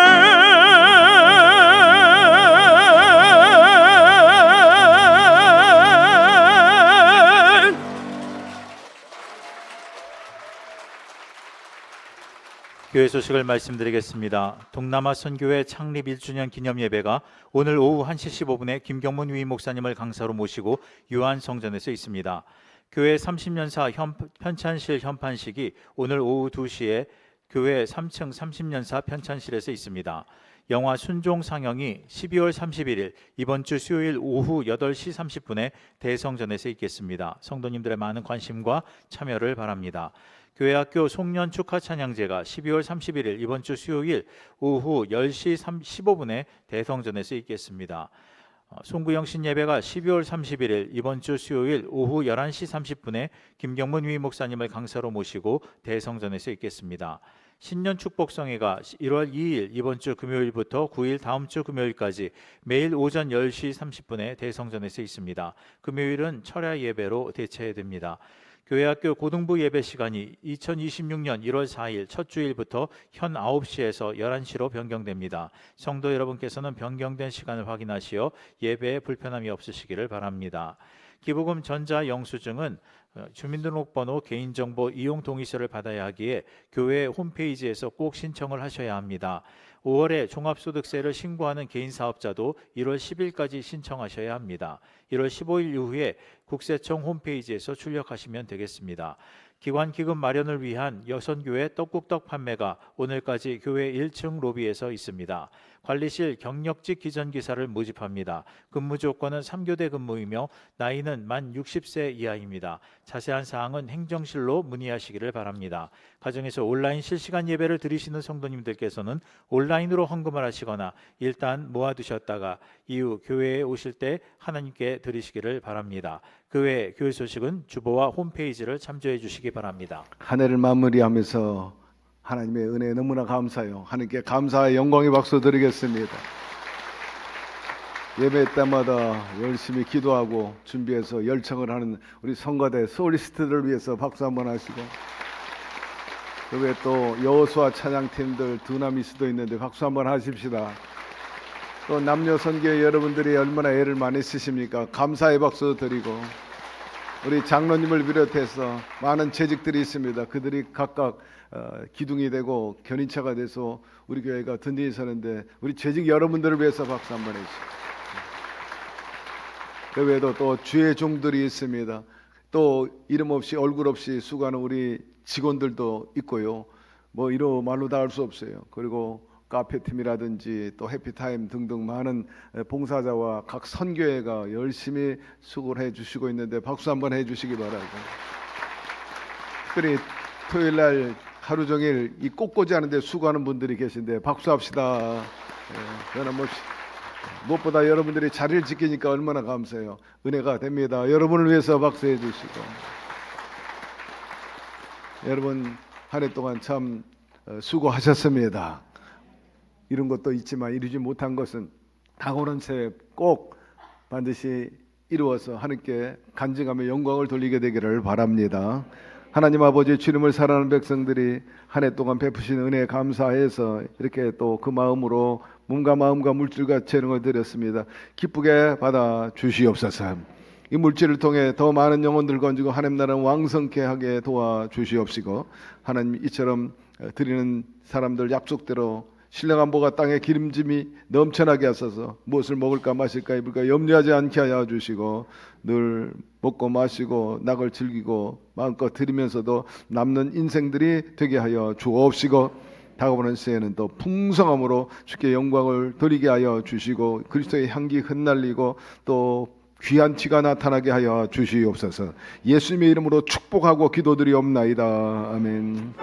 S3: 교회 소식을 말씀드리겠습니다. 동남아 선교회 창립 1주년 기념 예배가 오늘 오후 1시 15분에 김경문 위임 목사님을 강사로 모시고 유한 성전에서 있습니다. 교회 30년사 편찬실 현판식이 오늘 오후 2시에 교회 3층 30년사 편찬실에서 있습니다. 영화 순종 상영이 12월 31일 이번 주 수요일 오후 8시 30분에 대성전에서 있겠습니다. 성도님들의 많은 관심과 참여를 바랍니다. 교회학교 송년 축하 찬양제가 12월 31일 이번 주 수요일 오후 10시 15분에 대성전에서 있겠습니다. 송구영신 예배가 12월 31일 이번 주 수요일 오후 11시 30분에 김경문 위임 목사님을 강사로 모시고 대성전에서 있겠습니다. 신년 축복성회가 1월 2일 이번 주 금요일부터 9일 다음 주 금요일까지 매일 오전 10시 30분에 대성전에서 있습니다. 금요일은 철야 예배로 대체됩니다. 교회학교 고등부 예배 시간이 2026년 1월 4일 첫 주일부터 현 9시에서 11시로 변경됩니다. 성도 여러분께서는 변경된 시간을 확인하시어 예배에 불편함이 없으시기를 바랍니다. 기부금 전자 영수증은 주민등록번호, 개인정보 이용 동의서를 받아야 하기에 교회 홈페이지에서 꼭 신청을 하셔야 합니다. 5월에 종합소득세를 신고하는 개인사업자도 1월 10일까지 신청하셔야 합니다. 1월 15일 이후에 국세청 홈페이지에서 출력하시면 되겠습니다. 기관 기금 마련을 위한 여선교회 떡국떡 판매가 오늘까지 교회 1층 로비에서 있습니다. 관리실 경력직 기전기사를 모집합니다. 근무 조건은 3교대 근무이며 나이는 만 60세 이하입니다. 자세한 사항은 행정실로 문의하시기를 바랍니다. 가정에서 온라인 실시간 예배를 드리시는 성도님들께서는 온라인으로 헌금을 하시거나 일단 모아두셨다가 이후 교회에 오실 때 하나님께 드리시기를 바랍니다. 그 외 교회 소식은 주보와 홈페이지를 참조해 주시기 바랍니다.
S5: 한 해를 마무리하면서 하나님의 은혜에 너무나 감사해요. 하나님께 감사의 영광의 박수 드리겠습니다. 예배 때마다 열심히 기도하고 준비해서 열청을 하는 우리 성가대 소리스트들을 위해서 박수 한번 하시고, 그 외에 또 여호수아 찬양팀들 두나미스도 있는데 박수 한번 하십시다. 또 남녀 선교회 여러분들이 얼마나 애를 많이 쓰십니까? 감사의 박수 드리고, 우리 장로님을 비롯해서 많은 재직들이 있습니다. 그들이 각각 기둥이 되고 견인차가 돼서 우리 교회가 든든히 서는데, 우리 재직 여러분들을 위해서 박수 한번 해주시죠. 그 외에도 또 주의 종들이 있습니다. 또 이름 없이 얼굴 없이 수고하는 우리 직원들도 있고요. 뭐 이로 말로 다 할 수 없어요. 그리고 카페팀이라든지 또 해피타임 등등 많은 봉사자와 각 선교회가 열심히 수고를 해주시고 있는데 박수 한번 해주시기 바라고, 특별히 토요일날 하루 종일 이 꽃꽂이 하는데 수고하는 분들이 계신데 박수합시다. 변함없이. 무엇보다 여러분들이 자리를 지키니까 얼마나 감사해요. 은혜가 됩니다. 여러분을 위해서 박수해 주시고, 여러분 한 해 동안 참 수고하셨습니다. 이런 것도 있지만 이루지 못한 것은 다가오는 새해 꼭 반드시 이루어서 하나님께 간증하며 영광을 돌리게 되기를 바랍니다. 하나님 아버지, 주님을 사랑하는 백성들이 한 해 동안 베푸신 은혜에 감사해서 이렇게 또 그 마음으로 몸과 마음과 물질과 재능을 드렸습니다. 기쁘게 받아 주시옵소서. 이 물질을 통해 더 많은 영혼들 건지고 하나님 나라는 왕성케 하게 도와 주시옵시고, 하나님 이처럼 드리는 사람들 약속대로 신령한 보가 땅에 기름짐이 넘쳐나게 하소서. 무엇을 먹을까 마실까 입을까 염려하지 않게 하여 주시고, 늘 먹고 마시고 낙을 즐기고 마음껏 드리면서도 남는 인생들이 되게 하여 주옵시고, 다가오는 새해는 또 풍성함으로 주께 영광을 돌리게 하여 주시고, 그리스도의 향기 흩날리고 또 귀한 티가 나타나게 하여 주시옵소서. 예수님의 이름으로 축복하고 기도드리옵나이다. 아멘.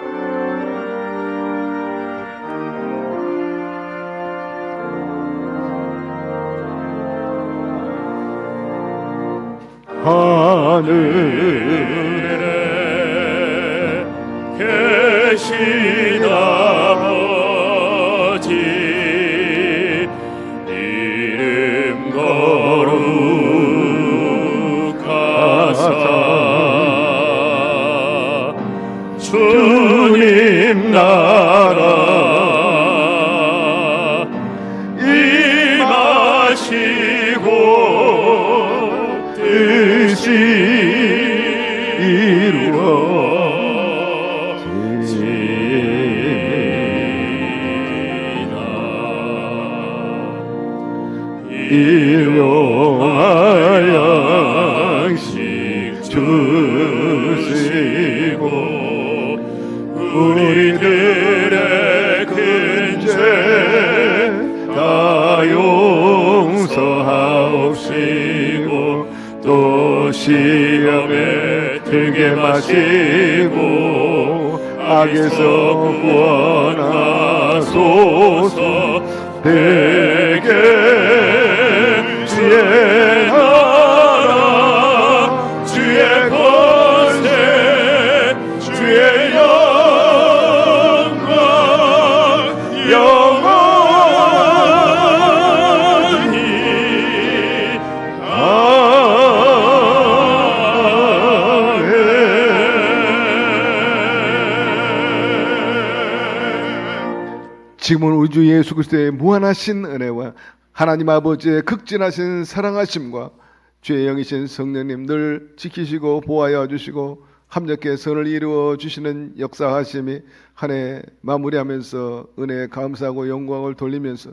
S2: 하늘에 계신 아버지, 이름 거룩하사 주님 나라 임하시고 뜻이 일용할 양식 주시고, 우리들의 근죄 다 용서하옵시고, 또 시험에 들게 마시고 악에서 구원하소서. 대개 주의 나라 주의 권세 주의 영광 영원히
S5: 지금은 우리 주 예수 그리스도의 무한하신 은혜와 하나님 아버지의 극진하신 사랑하심과 주의 영이신 성령님 늘 지키시고 보호하여 주시고 합력해 선을 이루어 주시는 역사하심이 한 해 마무리하면서 은혜에 감사하고 영광을 돌리면서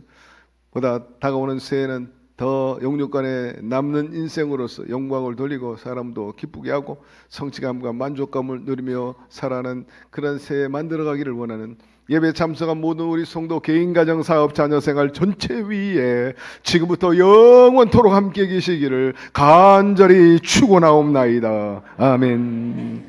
S5: 보다 다가오는 새해는 더 영육간에 남는 인생으로서 영광을 돌리고 사람도 기쁘게 하고 성취감과 만족감을 누리며 살아가는 그런 새해 만들어가기를 원하는 예배 참석한 모든 우리 성도 개인 가정 사업 자녀 생활 전체 위에 지금부터 영원토록 함께 계시기를 간절히 축원하옵나이다. 아멘.